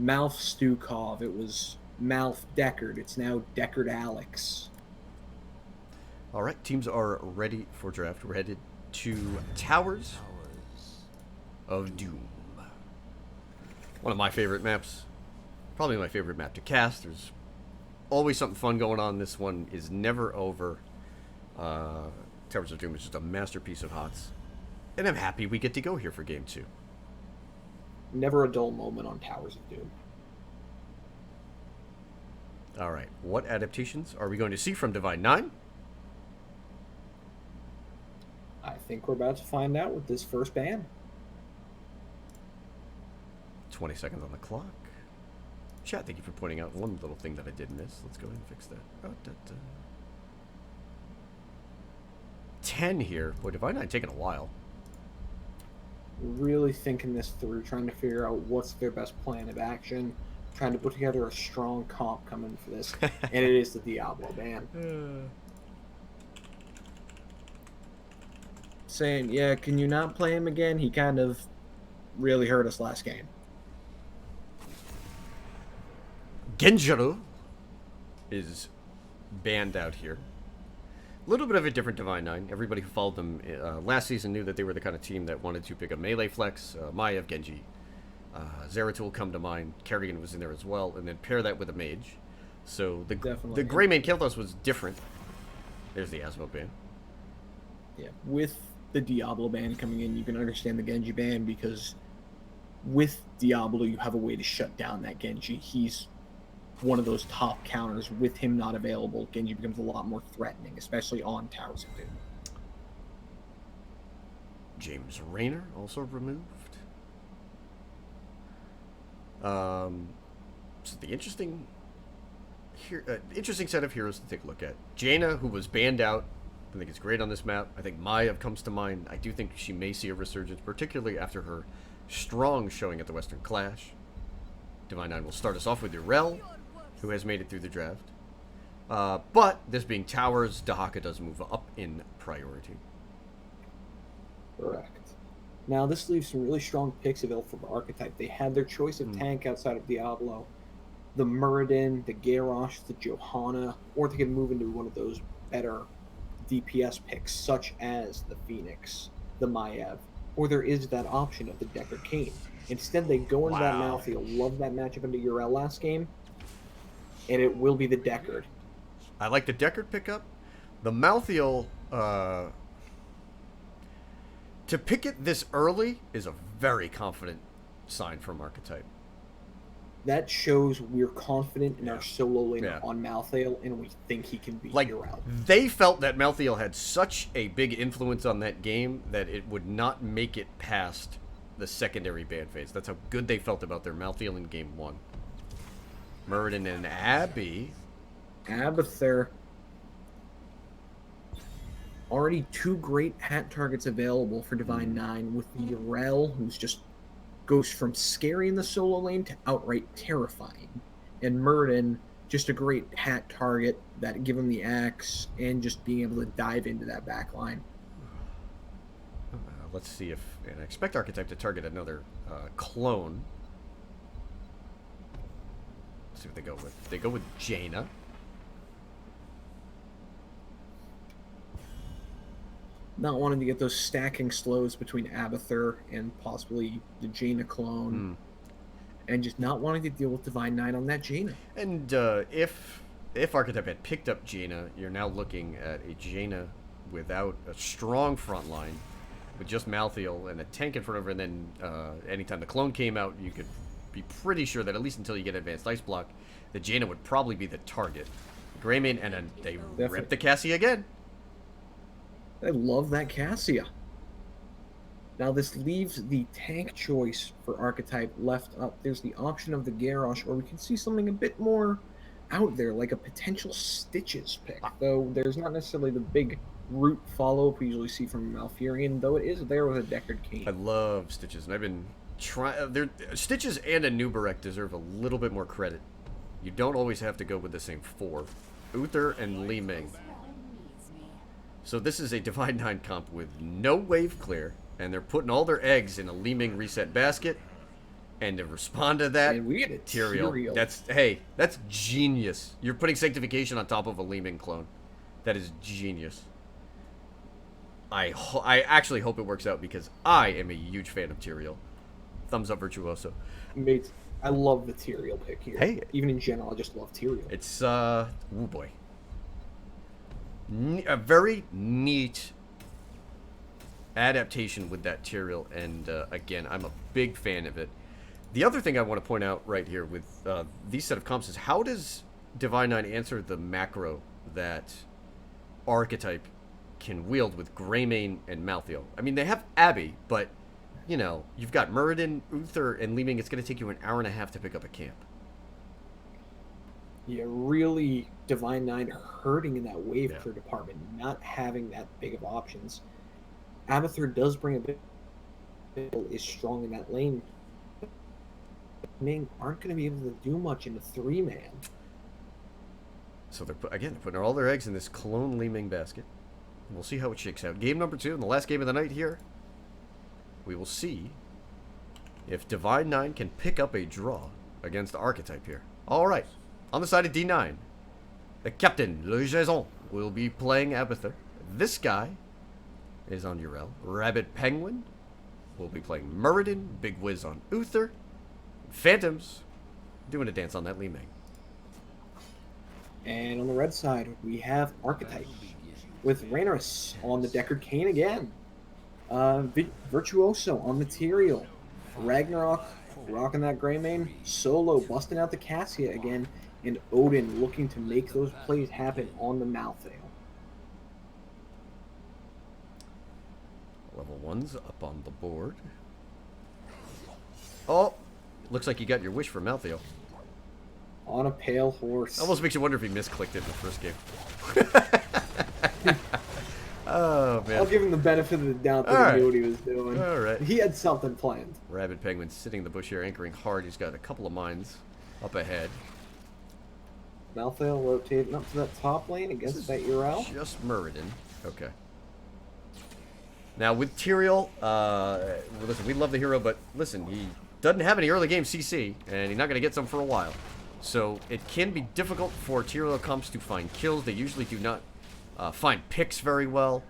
Malf Stukov. It was Malf Deckard. It's now Deckard Alex. All right. Teams are ready for draft. We're headed to Towers of Doom. One of my favorite maps. Probably my favorite map to cast. There's always something fun going on. This one is never over. Towers of Doom is just a masterpiece of HOTS. And I'm happy we get to go here for Game 2. Never a dull moment on Towers of Doom. All right. What adaptations are we going to see from Divine 9? I think we're about to find out with this first ban. 20 seconds on the clock. Chat, thank you for pointing out one little thing that I did miss. Let's go ahead and fix that. 10 here. Boy, Divine 9 taking a while. Really thinking this through, trying to figure out what's their best plan of action, trying to put together a strong comp coming for this, and it is the Diablo ban. Saying, yeah, can you not play him again? He kind of really hurt us last game. Genjiro is banned out here. A little bit of a different Divine 9. Everybody who followed them last season knew that they were the kind of team that wanted to pick a melee flex. Maiev, Genji, Zeratul come to mind. Kerrigan was in there as well. And then pair that with a mage. So the Greymane Kael'thas was different. There's the Asmo ban. Yeah, with the Diablo ban coming in, you can understand the Genji ban, because with Diablo you have a way to shut down that Genji. He's one of those top counters. With him not available, Genji becomes a lot more threatening, especially on Towers of Doom. James Rayner also removed. So the interesting set of heroes to take a look at. Jaina, who was banned out, I think it's great on this map. I think Maiev comes to mind. I do think she may see a resurgence, particularly after her strong showing at the Western Clash. Divine 9 will start us off with Urel, who has made it through the draft. But this being Towers, Dahaka does move up in priority. Correct. Now, this leaves some really strong picks available for Archetype. They had their choice of tank outside of Diablo. The Muradin, the Garrosh, the Johanna, or they can move into one of those better DPS picks, such as the Phoenix, the Maiev, or there is that option of the Deckard Cain. Instead, they go into that Malthael. Love that matchup into Urel last game, and it will be the Deckard. I like the Deckard pickup. The Malthael, to pick it this early is a very confident sign from Archetype. That shows we're confident in our solo lane on Malthael, and we think he can beat Urel. They felt that Malthael had such a big influence on that game that it would not make it past the secondary ban phase. That's how good they felt about their Malthael in game 1. Muradin and Abby. Abathur. Already 2 great hat targets available for Divine 9, with Urel, who's just goes from scary in the solo lane to outright terrifying. And Muradin, just a great hat target that give him the axe and just being able to dive into that back line. Let's see if... And I expect Archetype to target another clone. Let's see what they go with. They go with Jaina. Not wanting to get those stacking slows between Abathur and possibly the Jaina clone. and just not wanting to deal with Divine Nine on that Jaina. And if Archetype had picked up Jaina, you're now looking at a Jaina without a strong front line, with just Malthael and a tank in front of her, and then anytime the clone came out, you could be pretty sure that at least until you get advanced ice block, the Jaina would probably be the target. Greymane, and then they ripped the Cassia again. I love that Cassia. Now this leaves the tank choice for Archetype left up. There's the option of the Garrosh, or we can see something a bit more out there, like a potential Stitches pick. Though there's not necessarily the big root follow-up we usually see from Malfurion, though it is there with a Deckard Cain. I love Stitches, and I've been trying... Stitches and a Nubarek deserve a little bit more credit. You don't always have to go with the same 4. Uther and Li Ming. So this is a Divine 9 comp with no wave clear, and they're putting all their eggs in a Li Ming reset basket. And to respond to that, and we get a Tyrael. That's genius. You're putting Sanctification on top of a Li Ming clone. That is genius. I actually hope it works out, because I am a huge fan of Tyrael. Thumbs up, Virtuoso. Mate, I love the Tyrael pick here. Hey. Even in general, I just love Tyrael. It's, oh boy. A very neat adaptation with that Tyrael, and again, I'm a big fan of it. The other thing I want to point out right here with these set of comps is, how does Divine 9 answer the macro that Archetype can wield with Greymane and Malthael? I mean, they have Abby, but, you know, you've got Muradin, Uther, and Li Ming. It's going to take you an hour and a half to pick up a camp. Yeah, really Divine 9 hurting in that wave clear department, not having that big of options. Abathur does bring a bit, is strong in that lane. Ming aren't going to be able to do much in a 3-man. So they're putting all their eggs in this clone Li Ming basket. We'll see how it shakes out. Game number 2, in the last game of the night here. We will see if Divine 9 can pick up a draw against Archetype here. All right, on the side of D9, the captain, Le Jason, will be playing Abathur. This guy is on Urel. Rabbit Penguin will be playing Muradin. Big Wiz on Uther. Phantoms doing a dance on that Li Ming. And on the red side, we have Archetype with Rhaenyra on the Deckard Cain again. Virtuoso on the Tyrael. Ragnarok rocking that Greymane. Solo busting out the Cassia again. And Odin looking to make those plays happen on the Malthael. Level 1's up on the board. Oh! Looks like you got your wish for Malthael. On a pale horse. Almost makes you wonder if he misclicked it in the first game. Oh, man. I'll give him the benefit of the doubt that he knew what he was doing. All right. He had something planned. Rabbit Penguin sitting in the bush here, anchoring hard. He's got a couple of mines up ahead. Malthael rotating up to that top lane against that Urel. Just Muradin. Okay. Now, with Tyrael, listen, we love the hero, but listen, he doesn't have any early game CC, and he's not going to get some for a while. So it can be difficult for Tyrael comps to find kills. They usually do not find picks very well.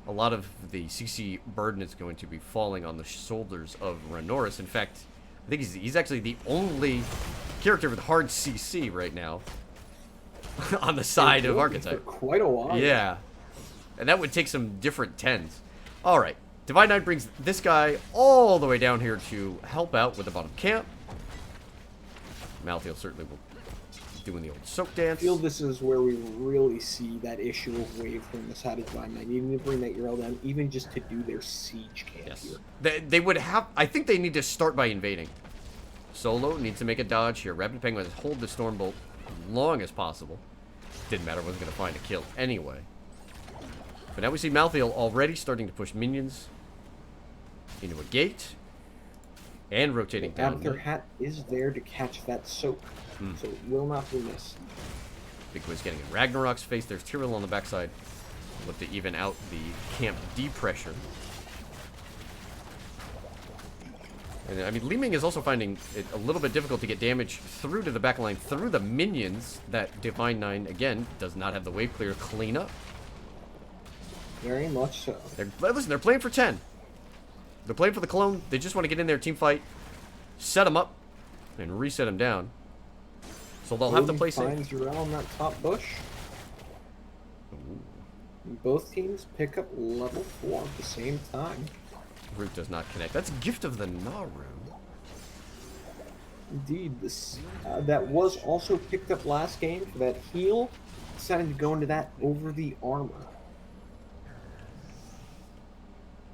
A lot of the CC burden is going to be falling on the shoulders of Rhaenyra. In fact, I think he's actually the only character with hard CC right now on the side of Archetype. For quite a while. Yeah. And that would take some different 10s. Alright. Divine 9 brings this guy all the way down here to help out with the bottom camp. Malthael certainly will be doing the old soak dance. I feel this is where we really see that issue of wave from the side of Divine 9. Even to bring that Urel down, even just to do their siege camp here. They would have... I think they need to start by invading. Solo needs to make a dodge here. Rabbit Penguin has hold the Stormbolt as long as possible. Didn't matter, wasn't going to find a kill anyway. But now we see Malthael already starting to push minions into a gate. And rotating down. Abathur Hat is there to catch that soak. So it will not be missed. Big Wiz getting in Ragnarok's face. There's Tyrael on the backside. Look to even out the camp D pressure. And I mean, Li Ming is also finding it a little bit difficult to get damage through to the backline, through the minions that Divine 9, again, does not have the wave clear clean up. Very much so. Listen, they're playing for 10. They're playing for the clone. They just want to get in there, team fight, set them up, and reset him down. So they'll have to play safe. Finds Urel on that top bush. Both teams pick up level 4 at the same time. Root does not connect. That's Gift of the Naru. Indeed, this that was also picked up last game for that heal. Decided to go into that over the armor.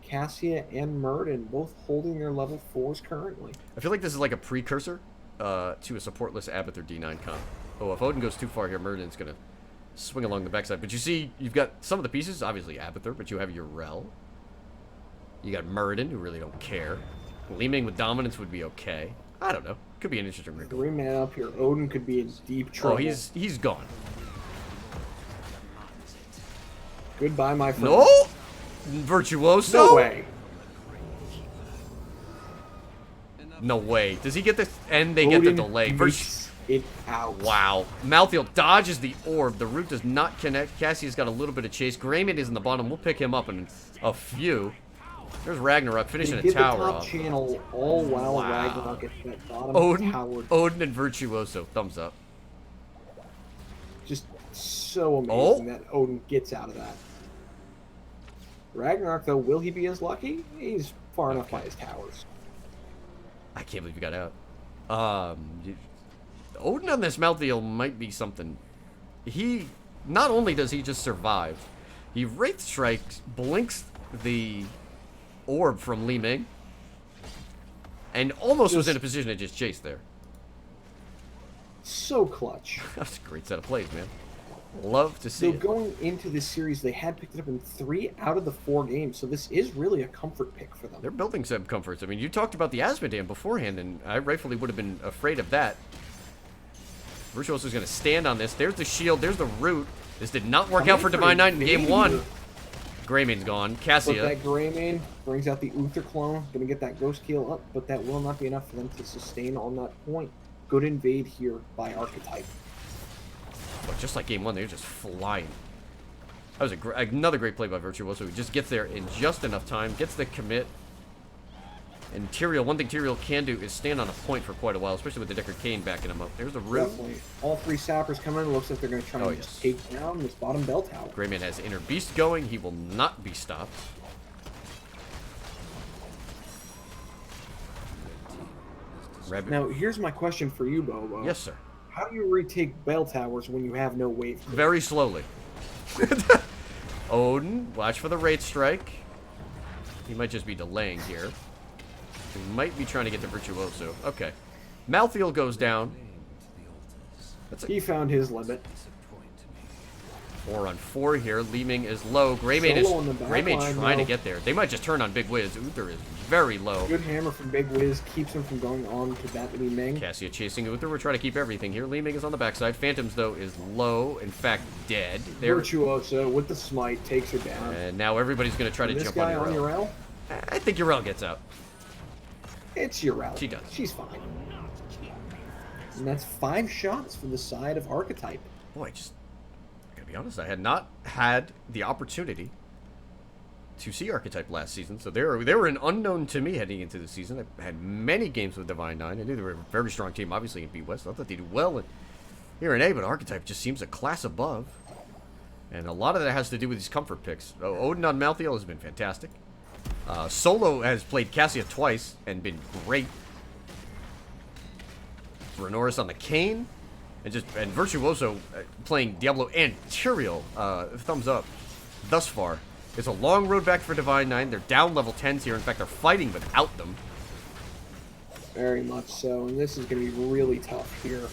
Cassia and Murden both holding their level 4s currently. I feel like this is like a precursor to a supportless Abathur D9 comp. Oh, if Odin goes too far here, Murden's going to swing along the backside. But you see, you've got some of the pieces, obviously Abathur, but you have Urel. You got Murden, who really don't care. Li Ming with dominance would be okay. I don't know. Could be an interesting wrinkle. 3 man up here. Odin could be in deep trouble. Oh, he's gone. Goodbye, my friend. No! Virtuoso? No way. No way. Does he get this? And they get the delay. Beats it out. Wow. Malthael dodges the orb. The root does not connect. Cassia's got a little bit of chase. Grayman is in the bottom. We'll pick him up in a few. There's Ragnarok finishing a tower the top off. channel all while Wow. Ragnarok gets that bottom tower. Odin and Virtuoso. Thumbs up. Just so amazing that Odin gets out of that. Ragnarok, though, will he be as lucky? He's far enough by his towers. I can't believe you got out. Odin on this Malthael might be something. He, not only does he just survive, he Wraith Strikes, blinks the orb from Li Ming, and almost was in a position to just chase there. So clutch. That's a great set of plays, man. Love to see So it. going into this series, they had picked it up in 3 out of the 4 games, so this is really a comfort pick for them. They're building some comforts. I mean, you talked about the Asmodam beforehand, and I rightfully would have been afraid of that. Virtuoso's going to stand on this. There's the shield. There's the root. This did not work out for Divine Knight in game 1. Grayman's gone. Cassia. But that Greymane brings out the Uther clone. Going to get that ghost heal up, but that will not be enough for them to sustain on that point. Good invade here by Archetype. But just like game 1, they're just flying. That was another great play by Virtuoso. He just gets there in just enough time, gets the commit. And Tyrael, one thing Tyrael can do is stand on a point for quite a while, especially with the Deckard Cain backing him up. There's the root. Definitely. All 3 sappers come in. Looks like they're going to try and just take down this bottom bell tower. Grayman has Inner Beast going. He will not be stopped. Now, here's my question for you, Bobo. Yes, sir. How do you retake bell towers when you have no wave? Very slowly. Odin, watch for the Wraith Strike. He might just be delaying here. He might be trying to get the Virtuoso. Okay. Malthael goes down. He found his limit. 4 on 4 here. Li Ming is low. Greymane trying to get there. They might just turn on Big Wiz. Uther is very low. Good hammer from Big Wiz keeps him from going on to that Li Ming. Cassia chasing Uther. We're trying to keep everything here. Li Ming is on the backside. Phantoms, though, is low. In fact, dead. Virtuoso with the smite takes her down. And now everybody's going to try to jump on Urel. Urel? I think Urel gets out. It's Urel. She does. She's fine. And that's 5 shots for the side of Archetype. Boy, I gotta be honest, I had not had the opportunity to see Archetype last season, so they were an unknown to me heading into the season. I had many games with Divine Nine. I knew they were a very strong team, obviously, in B West. I thought they'd do well here in A, but Archetype just seems a class above. And a lot of that has to do with these comfort picks. Odin on Malthael has been fantastic. Solo has played Cassia twice and been great. Renoris on the Cain, and Virtuoso playing Diablo and Tyrael. Thumbs up thus far. It's a long road back for Divine Nine. They're down level 10s here. In fact, they're fighting without them. Very much so, and this is going to be really tough here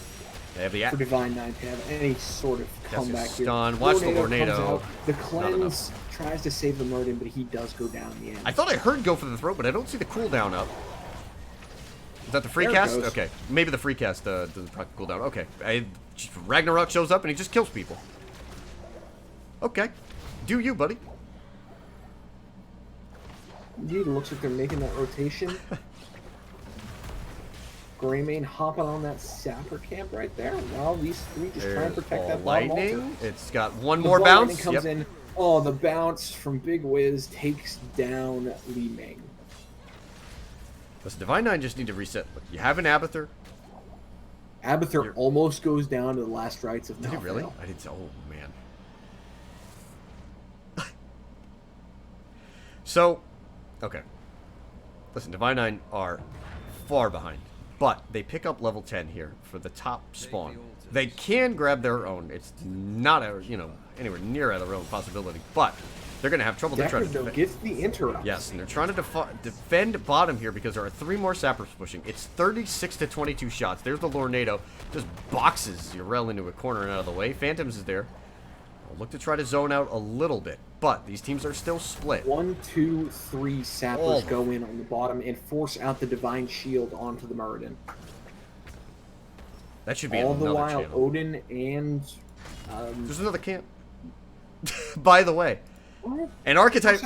for Divine Nine to have any sort of comeback here. Watch the Tornado. The cleanse tries to save the Murden, but he does go down in the end. I thought I heard go for the throat, but I don't see the cooldown up. Is that the free cast? Okay. Maybe the free cast doesn't cool down. Okay. Ragnarok shows up and he just kills people. Okay. Do you, buddy. Indeed, it looks like they're making that rotation. Greymane hopping on that sapper camp right there. While these 3 just try and protect that bottom altar. It's got one more bounce. Comes in. Oh, the bounce from Big Wiz takes down Li Ming. Listen, Divine Nine just need to reset. Look, you have an Abathur. Abathur almost goes down to the last rites of Did he really? Malthael. I didn't. Oh man. So, okay. Listen, Divine 9 are far behind, but they pick up level 10 here for the top spawn. They can grab their own. It's not a, anywhere near their own possibility, but they're going to have trouble. They're trying to Decker, gets the interrupt. Yes, and they're trying to defend bottom here because there are 3 more sappers pushing. It's 36 to 22 shots. There's the Lornado. Just boxes Urel into a corner and out of the way. Phantoms is there. I'll look to try to zone out a little bit, but these teams are still split. 1, 2, 3 sappers go in on the bottom and force out the Divine Shield onto the Muradin. That should be all another the while channel. Odin and there's another camp. By the way. what? And Archetype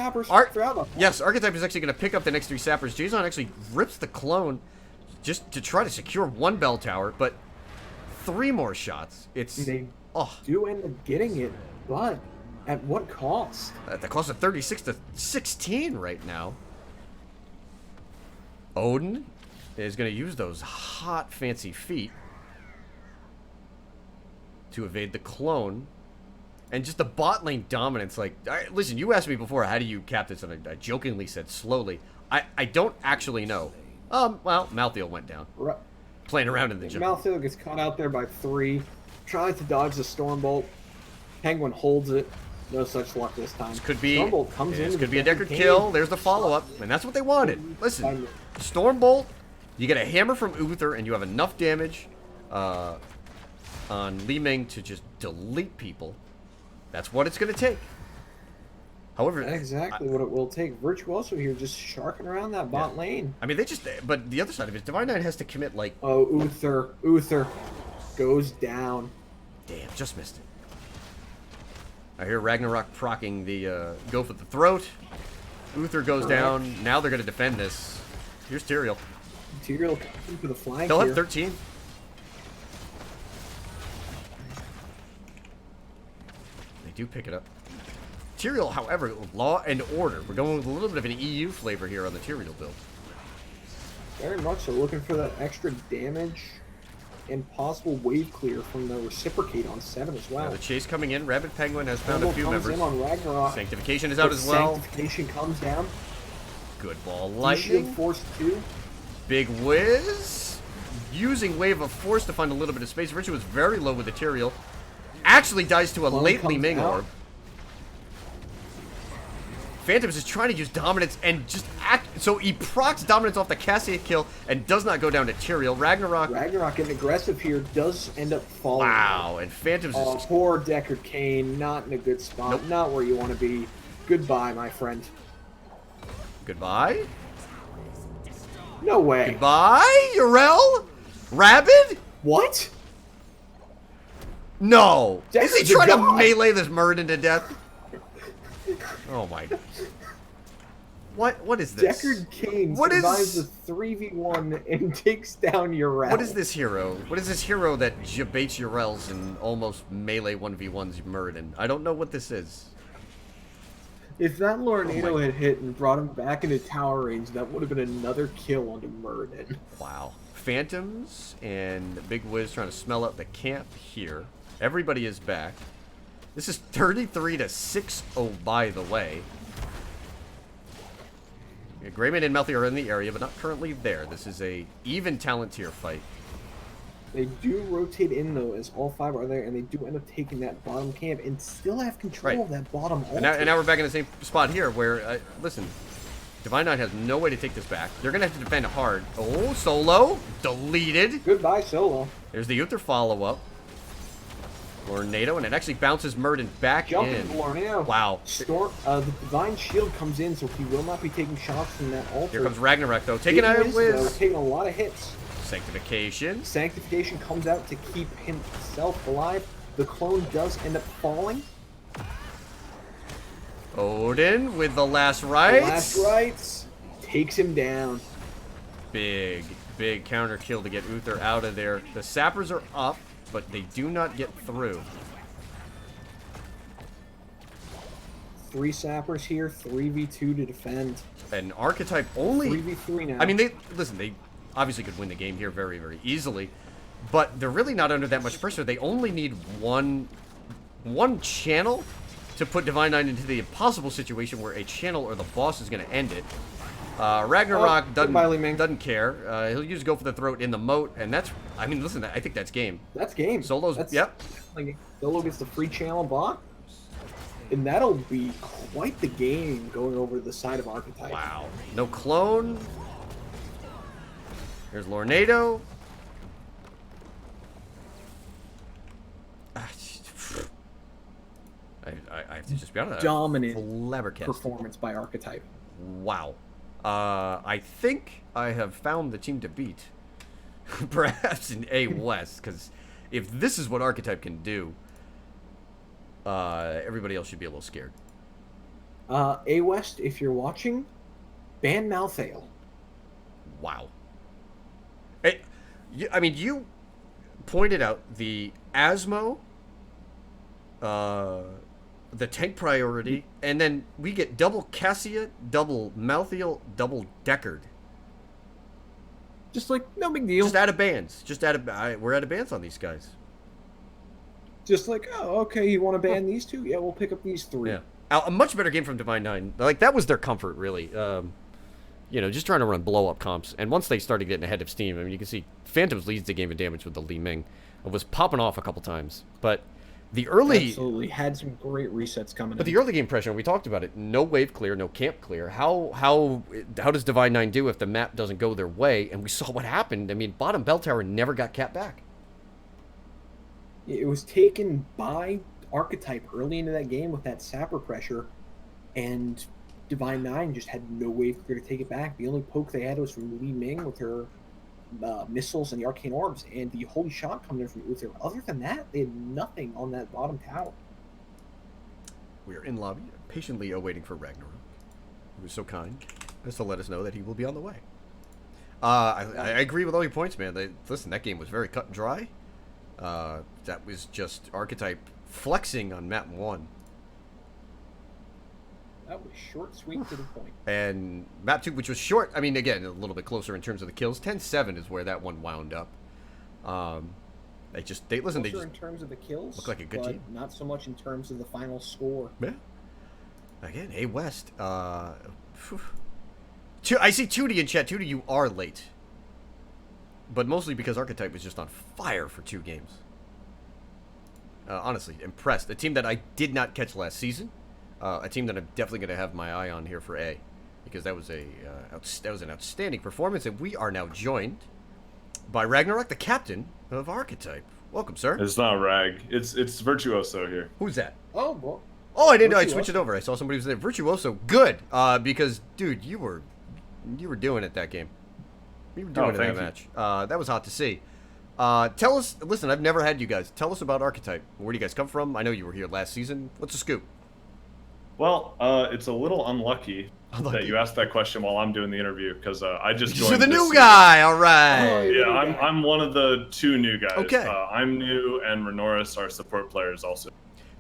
Yes, Archetype is actually going to pick up the next 3 sappers. Jason actually rips the clone just to try to secure 1 bell tower, but 3 more shots. They do end up getting it, but at what cost? At the cost of 36 to 16 right now. Odin is going to use those hot fancy feet to evade the clone. And just the bot lane dominance, like, listen, you asked me before, how do you cap this? And I jokingly said slowly. I don't actually know. Well, Malthael went down. Right. Playing around in the jungle. Malthael gets caught out there by 3. Tries to dodge the Stormbolt. Penguin holds it. No such luck this time. This could be, Stormbolt comes in. This could be a Deckard kill. There's the follow-up. And that's what they wanted. Listen, Stormbolt, you get a hammer from Uther, and you have enough damage on Li Ming to just delete people. That's what it's going to take. However, that's exactly what it will take. Virtuoso here just sharking around that bot lane. I mean, but the other side of it, Divine 9 has to commit, like... Oh, Uther goes down. Damn, just missed it. I hear Ragnarok procking the go for the throat. Uther goes down. Now they're going to defend this. Here's Tyrael. Tyrael coming for the flag. They'll here. have 13. They do pick it up. Tyrael, however, Law and Order. We're going with a little bit of an EU flavor here on the Tyrael build. Very much so. Looking for that extra damage and possible wave clear from the Reciprocate on 7 as well. Now the chase coming in. Rabid Penguin has found a few members. In on Ragnarok. Sanctification is out as well. Sanctification comes down. Good ball lightning. Force 2. Big whiz. Using Wave of Force to find a little bit of space. Richard was very low with the Tyrael. Actually dies to a late Li Ming orb. Phantoms is trying to use dominance and just act. So he procs dominance off the Cassia kill and does not go down to Tyrael. Ragnarok getting aggressive here, does end up falling. Wow, and Phantoms is poor Deckard Cain, not in a good spot, nope. Not where you want to be. Goodbye, my friend. Goodbye? No way. Goodbye, Urel? Rabid? What? No. Is he trying to melee this Muradin to death? Oh my! What is this? Deckard Cain survives a 3v1 and takes down Urel. What is this hero? What is this hero that baits Urels and almost melee 1v1s Muradin? I don't know what this is. If that Lornado had hit and brought him back into tower range, that would have been another kill onto Muradin. Wow. Phantoms and Big Wiz trying to smell out the camp here. Everybody is back. This is 33 to 6-0, by the way. Yeah, Greyman and Melty are in the area, but not currently there. This is a even talent tier fight. They do rotate in, though, as all 5 are there, and they do end up taking that bottom camp and still have control of that bottom altar. And now we're back in the same spot here where, listen, Divine Knight has no way to take this back. They're going to have to defend hard. Oh, Solo. Deleted. Goodbye, Solo. There's the Uther follow-up. Lornado, and it actually bounces Muradin back in. Lornado. Wow. The Divine Shield comes in, so he will not be taking shots from that altar. Here comes Ragnarok, though. Taking out with... taking a lot of hits. Sanctification. Sanctification comes out to keep himself alive. The clone does end up falling. Odin with the last rites. The last rites takes him down. Big counter kill to get Uther out of there. The sappers are up, but they do not get through. 3 sappers here, 3v2 to defend. And Archetype only 3v3 now. I mean, they obviously could win the game here very, very easily. but they're really not under that much pressure. They only need one channel to put Divine Nine into the impossible situation where a channel or the boss is going to end it. Ragnarok doesn't care. He'll just go for the throat in the moat, and that's, I mean, listen, I think that's game. That's game. Yep. Like, Solo gets the free channel block, and that'll be quite the game going over to the side of Archetype. Wow. No clone. Here's Lornado. I have to just be honest. Dominant performance by Archetype. Wow. I think I have found the team to beat. Perhaps in A West, because if this is what Archetype can do, everybody else should be a little scared. A West, if you're watching, ban Malthael. Wow. I mean, you pointed out the Asmo, the tank priority, and then we get double Cassia, double Malthael, double Deckard. Just like, no big deal. Just out of bands. We're out of bands on these guys. Just like, oh, okay, you want to ban these two? Yeah, we'll pick up these three. Yeah. A much better game from Divine Nine. Like, that was their comfort, really. Just trying to run blow-up comps. And once they started getting ahead of steam, I mean, you can see Phantoms leads the game in damage with the Li Ming. It was popping off a couple times. But the early... Absolutely. Had some great resets coming in. But the early game pressure, we talked about it. No wave clear, no camp clear. How does Divine Nine do if the map doesn't go their way? And we saw what happened. I mean, bottom bell tower never got capped back. It was taken by Archetype early into that game with that sapper pressure, and Divine Nine just had no wave clear to take it back. The only poke they had was from Li Ming with her missiles and the arcane orbs, and the holy shot coming in from Uther. Other than that, they had nothing on that bottom tower. We are in lobby, patiently awaiting for Ragnarok, who was so kind as to let us know that he will be on the way. I agree with all your points, man. Listen, that game was very cut and dry. That was just Archetype flexing on map 1. That was short, sweet, to the point. And map 2, which was short, I mean, again, a little bit closer in terms of the kills. 10-7 is where that one wound up. They just in terms of the kills, look like a good team. Not so much in terms of the final score. Yeah. Again, A West. I see 2D in chat. 2D, you are late. But mostly because Archetype was just on fire for 2 games. Honestly, impressed. A team that I did not catch last season. A team that I'm definitely going to have my eye on here for A. Because that was an outstanding performance. And we are now joined by Ragnarok, the captain of Archetype. Welcome, sir. It's not Rag. It's Virtuoso here. Who's that? Oh, well. Oh, I didn't know. I'd switch it over. I saw somebody was there. Virtuoso. Good. Because, dude, you were doing it that game. You were doing it in that match. That was hot to see. Tell us, listen, I've never had you guys. Tell us about Archetype. Where do you guys come from? I know you were here last season. What's the scoop? Well, it's a little unlucky that you asked that question while I'm doing the interview, because I just joined. You're the new guy, all right. Oh, yeah, I'm one of the 2 new guys. Okay. I'm new, and Renoris, our support players, also.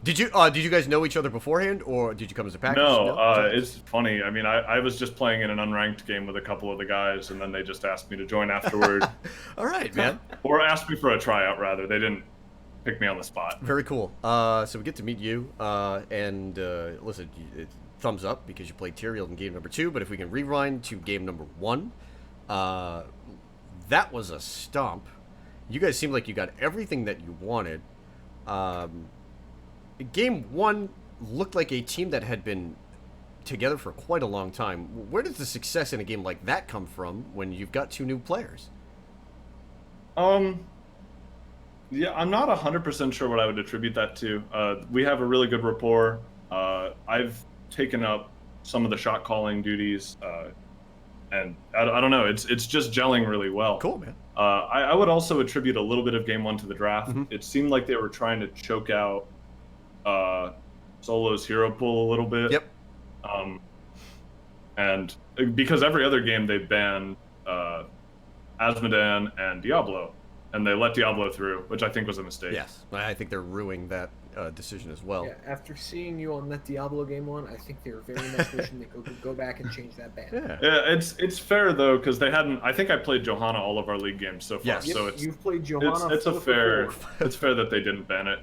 Did you guys know each other beforehand, or did you come as a package? No, it's funny. I mean, I was just playing in an unranked game with a couple of the guys, and then they just asked me to join afterward. All right, man. Or asked me for a tryout, rather. They didn't pick me on the spot. Very cool. So we get to meet you, and listen, thumbs up because you played Tyrael in game number 2, but if we can rewind to game number 1, that was a stomp. You guys seemed like you got everything that you wanted. Game 1 looked like a team that had been together for quite a long time. Where does the success in a game like that come from when you've got 2 new players? Yeah, I'm not 100% sure what I would attribute that to. We have a really good rapport. I've taken up some of the shot calling duties, and I don't know. It's just gelling really well. Cool, man. I would also attribute a little bit of game 1 to the draft. Mm-hmm. It seemed like they were trying to choke out Solo's hero pool a little bit. Yep. And because every other game they banned Asmodan and Diablo, and they let Diablo through, which I think was a mistake. Yes, I think they're ruining that decision as well. Yeah, after seeing you on that Diablo game one, I think they're very much wishing they could go back and change that ban. Yeah. Yeah, it's fair though because they hadn't. I think I played Johanna all of our league games so far, Yes. so it's You've played Johanna. it's a 4 for fair 4. it's fair that they didn't ban it.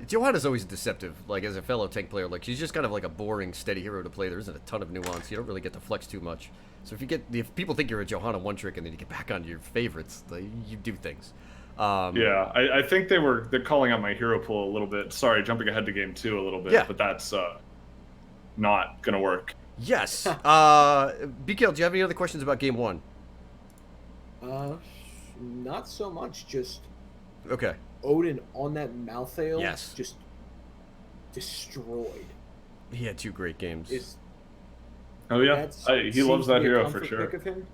Johanna's always deceptive, like as a fellow tank player. Like she's just kind of like a boring, steady hero to play. There isn't a ton of nuance. You don't really get to flex too much. So if people think you're a Johanna one trick and then you get back onto your favorites, you do things. Yeah, I think they're calling out my hero pool a little bit. Sorry, jumping ahead to game 2 a little bit, Yeah. but that's not gonna work. Yes. BKL, do you have any other questions about game 1? Not so much. Just Okay. Odin on that Malthael. Yes. Just destroyed. He had 2 great games. Oh yeah, That's- he seems loves to that be a hero for comfort sure. pick of him.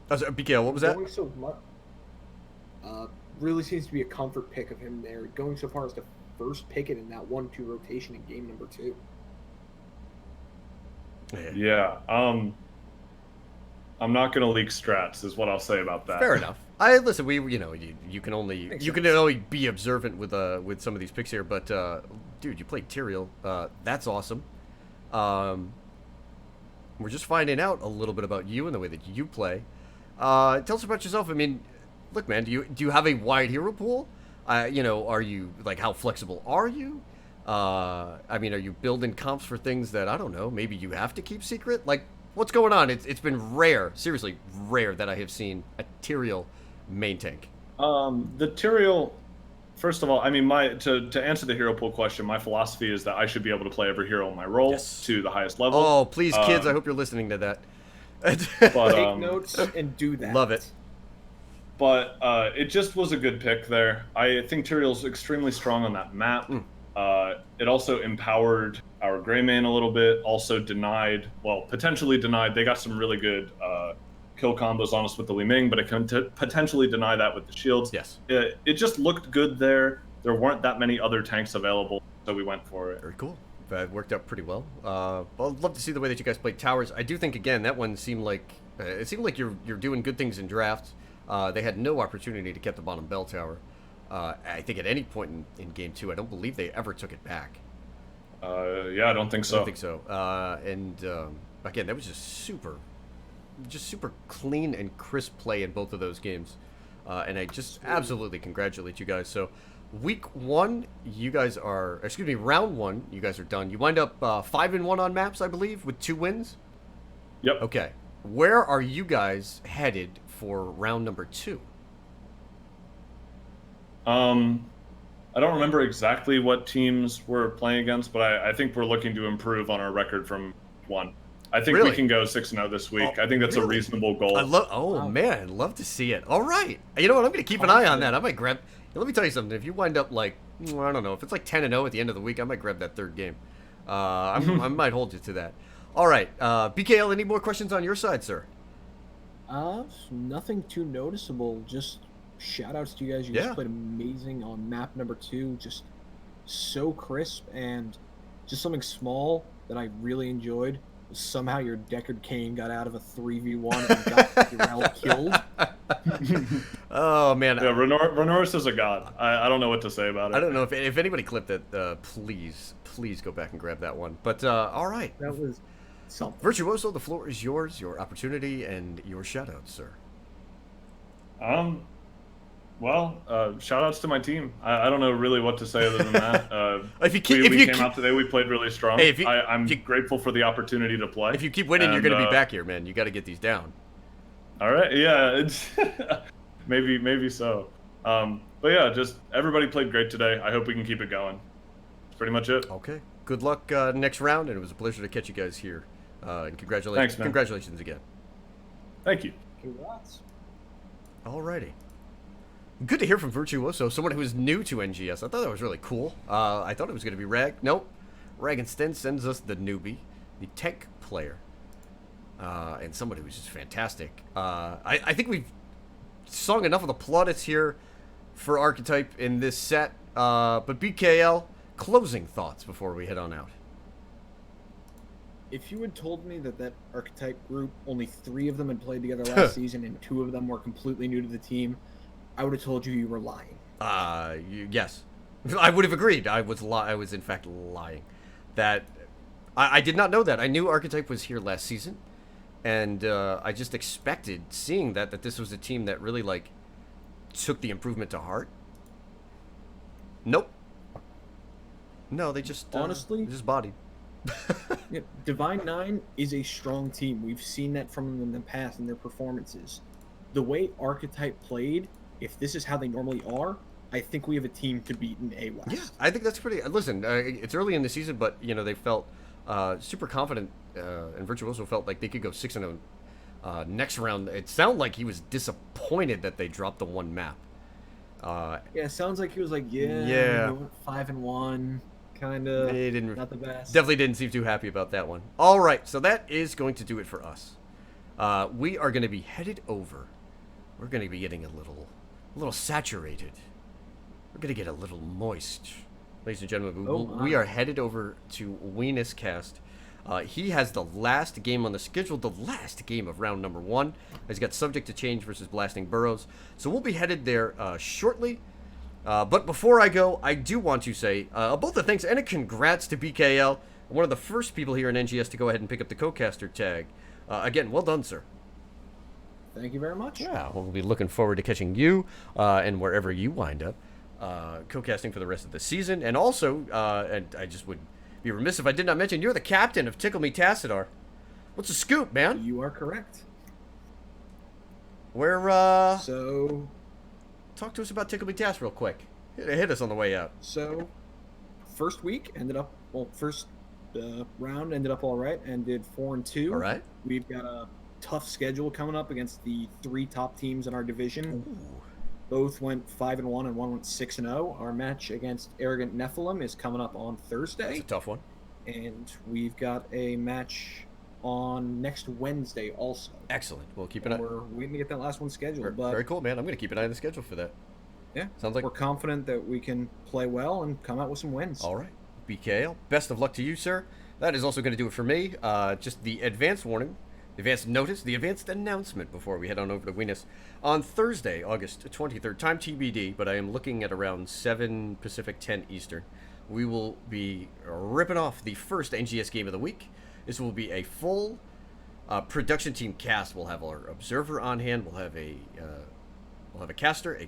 BKL, what was that? Going so much, really seems to be a comfort pick of him there. Going so far as to first pick it in that 1-2 rotation in game number 2. Yeah. I'm not gonna leak strats, is what I'll say about that. Fair enough. Listen. You can only be observant with some of these picks here. But dude, you played Tyrael. That's awesome. We're just finding out a little bit about you and the way that you play. Tell us about yourself. I mean, look, man. Do you have a wide hero pool? Are you like how flexible are you? I mean, are you building comps for things that I don't know? Maybe you have to keep secret. Like, what's going on? It's been rare, seriously rare, that I have seen a Tyrael main tank. The Tyrael, first of all, I mean, to answer the hero pool question, my philosophy is that I should be able to play every hero in my role to the highest level. Oh, please, kids! I hope you're listening to that. But, Take notes and do that. Love it. But it just was a good pick there. I think Tyrael's extremely strong on that map. It also empowered our Greymane a little bit. Also potentially denied. They got some really good kill combos on us with the Li Ming, but it can potentially deny that with the shields. Yes. It just looked good there. There weren't that many other tanks available, so we went for it. Very cool. That worked out pretty well. I'd love to see the way that you guys played towers. I do think again that one seemed like you're doing good things in drafts. They had no opportunity to get the bottom bell tower. I think at any point in game 2, I don't believe they ever took it back. Yeah, I don't think so. I don't think so. Again, that was just super clean and crisp play in both of those games. And I just absolutely congratulate you guys. So round 1, you guys are done. You wind up 5-1 on maps, I believe, with 2 wins. Yep. Okay. Where are you guys headed for round number 2? I don't remember exactly what teams we're playing against, but I think we're looking to improve on our record from 1. I think Really? we can go 6-0 this week. Oh, I think that's a really? reasonable goal. Man, I'd love to see it. All right. You know what? I'm going to keep an eye on that. I might grab... Let me tell you something. If you wind up like, I don't know, if it's like 10-0 at the end of the week, I might grab that 3rd game. I might hold you to that. All right. BKL, any more questions on your side, sir? Nothing too noticeable. Just shout outs to you guys. You guys played amazing on map number 2. Just so crisp, and just something small that I really enjoyed. Somehow your Deckard Kane got out of a 3v1 and got Urel killed. Oh, man. Yeah, Renoris is a god. I don't know what to say about it. I don't know if anybody clipped it. Please go back and grab that one. But, all right. That was something. Virtuoso, the floor is yours, your opportunity, and your shout-out, sir. Well, shout-outs to my team. I don't know really what to say other than that. We came out today. We played really strong. Hey, I'm grateful for the opportunity to play. If you keep winning, you're going to be back here, man. You got to get these down. All right. Yeah. It's maybe so. But yeah, just everybody played great today. I hope we can keep it going. That's pretty much it. Okay. Good luck next round, and it was a pleasure to catch you guys here. And congratulations. Thanks, man. Congratulations again. Thank you. Congrats. Alrighty. Good to hear from Virtuoso, someone who is new to NGS. I thought that was really cool. I thought it was going to be Rag. Nope. Rag instead sends us the newbie, the tech player, and somebody who's just fantastic. I think we've sung enough of the plaudits here for Archetype in this set. But BKL, closing thoughts before we head on out. If you had told me that Archetype group, only 3 of them had played together last season and 2 of them were completely new to the team, I would have told you were lying. Yes. I would have agreed. I was in fact lying. That I did not know that. I knew Archetype was here last season, and I just expected, seeing that this was a team that really like took the improvement to heart. Nope. No, they just Honestly, they just bodied. yeah, Divine Nine is a strong team. We've seen that from them in the past in their performances. The way Archetype played, if this is how they normally are, I think we have a team to beat in A West. Yeah, I think that's pretty. Listen, it's early in the season, but they felt super confident, and Virtuoso felt like they could go 6-0 next round. It sounded like he was disappointed that they dropped the one map. Yeah, it sounds like he was like, Yeah. we went 5-1, kind of. They didn't. Not the best. Definitely didn't seem too happy about that one. All right, so that is going to do it for us. We are going to be headed over. We're going to be getting a little saturated. We're going to get a little moist. Ladies and gentlemen, we are headed over to Weenus Cast. He has the last game on the schedule, the last game of round number 1. He's got Subject to Change versus Blasting Burrows. So we'll be headed there shortly. But before I go, I do want to say both a thanks and a congrats to BKL, one of the first people here in NGS to go ahead and pick up the co-caster tag. Again, well done, sir. Thank you very much. Yeah, we'll be looking forward to catching you and wherever you wind up co-casting for the rest of the season. And also, and I just would be remiss if I did not mention, you're the captain of Tickle Me Tassadar. What's the scoop, man? You are correct. Where, So, talk to us about Tickle Me Tass real quick. Hit us on the way out. So, first week ended up, first round ended up all right and did 4-2. All right. We've got a tough schedule coming up against the 3 top teams in our division. Ooh. Both went 5-1 and one went 6-0. Our match against Arrogant Nephilim is coming up on Thursday. That's a tough one. And we've got a match on next Wednesday also. Excellent. We'll keep an eye. We're waiting to get that last one scheduled. But Very cool, man. I'm going to keep an eye on the schedule for that. yeah, Sounds like we're confident that we can play well and come out with some wins. all right. BKL, best of luck to you, sir. That is also going to do it for me. Just the advance warning, the advanced notice, the advanced announcement before we head on over to Weenus on Thursday, August 23rd. Time TBD, but I am looking at around 7 Pacific, 10 Eastern. We will be ripping off the first NGS game of the week. This will be a full production team cast. We'll have our observer on hand. We'll have a caster, a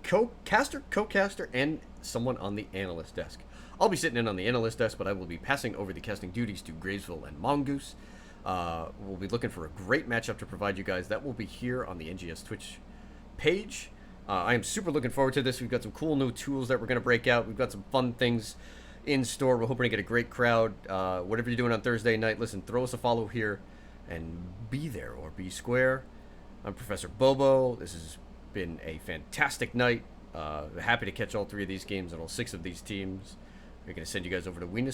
co-caster, and someone on the analyst desk. I'll be sitting in on the analyst desk, but I will be passing over the casting duties to Gravesville and Mongoose. We'll be looking for a great matchup to provide you guys. That will be here on the NGS Twitch page. I am super looking forward to this. We've got some cool new tools that we're going to break out. We've got some fun things in store. We're hoping to get a great crowd. Whatever you're doing on Thursday night, listen, throw us a follow here and be there or be square. I'm Professor Bobo. This has been a fantastic night. Happy to catch all 3 of these games and all 6 of these teams. We're going to send you guys over to Weenus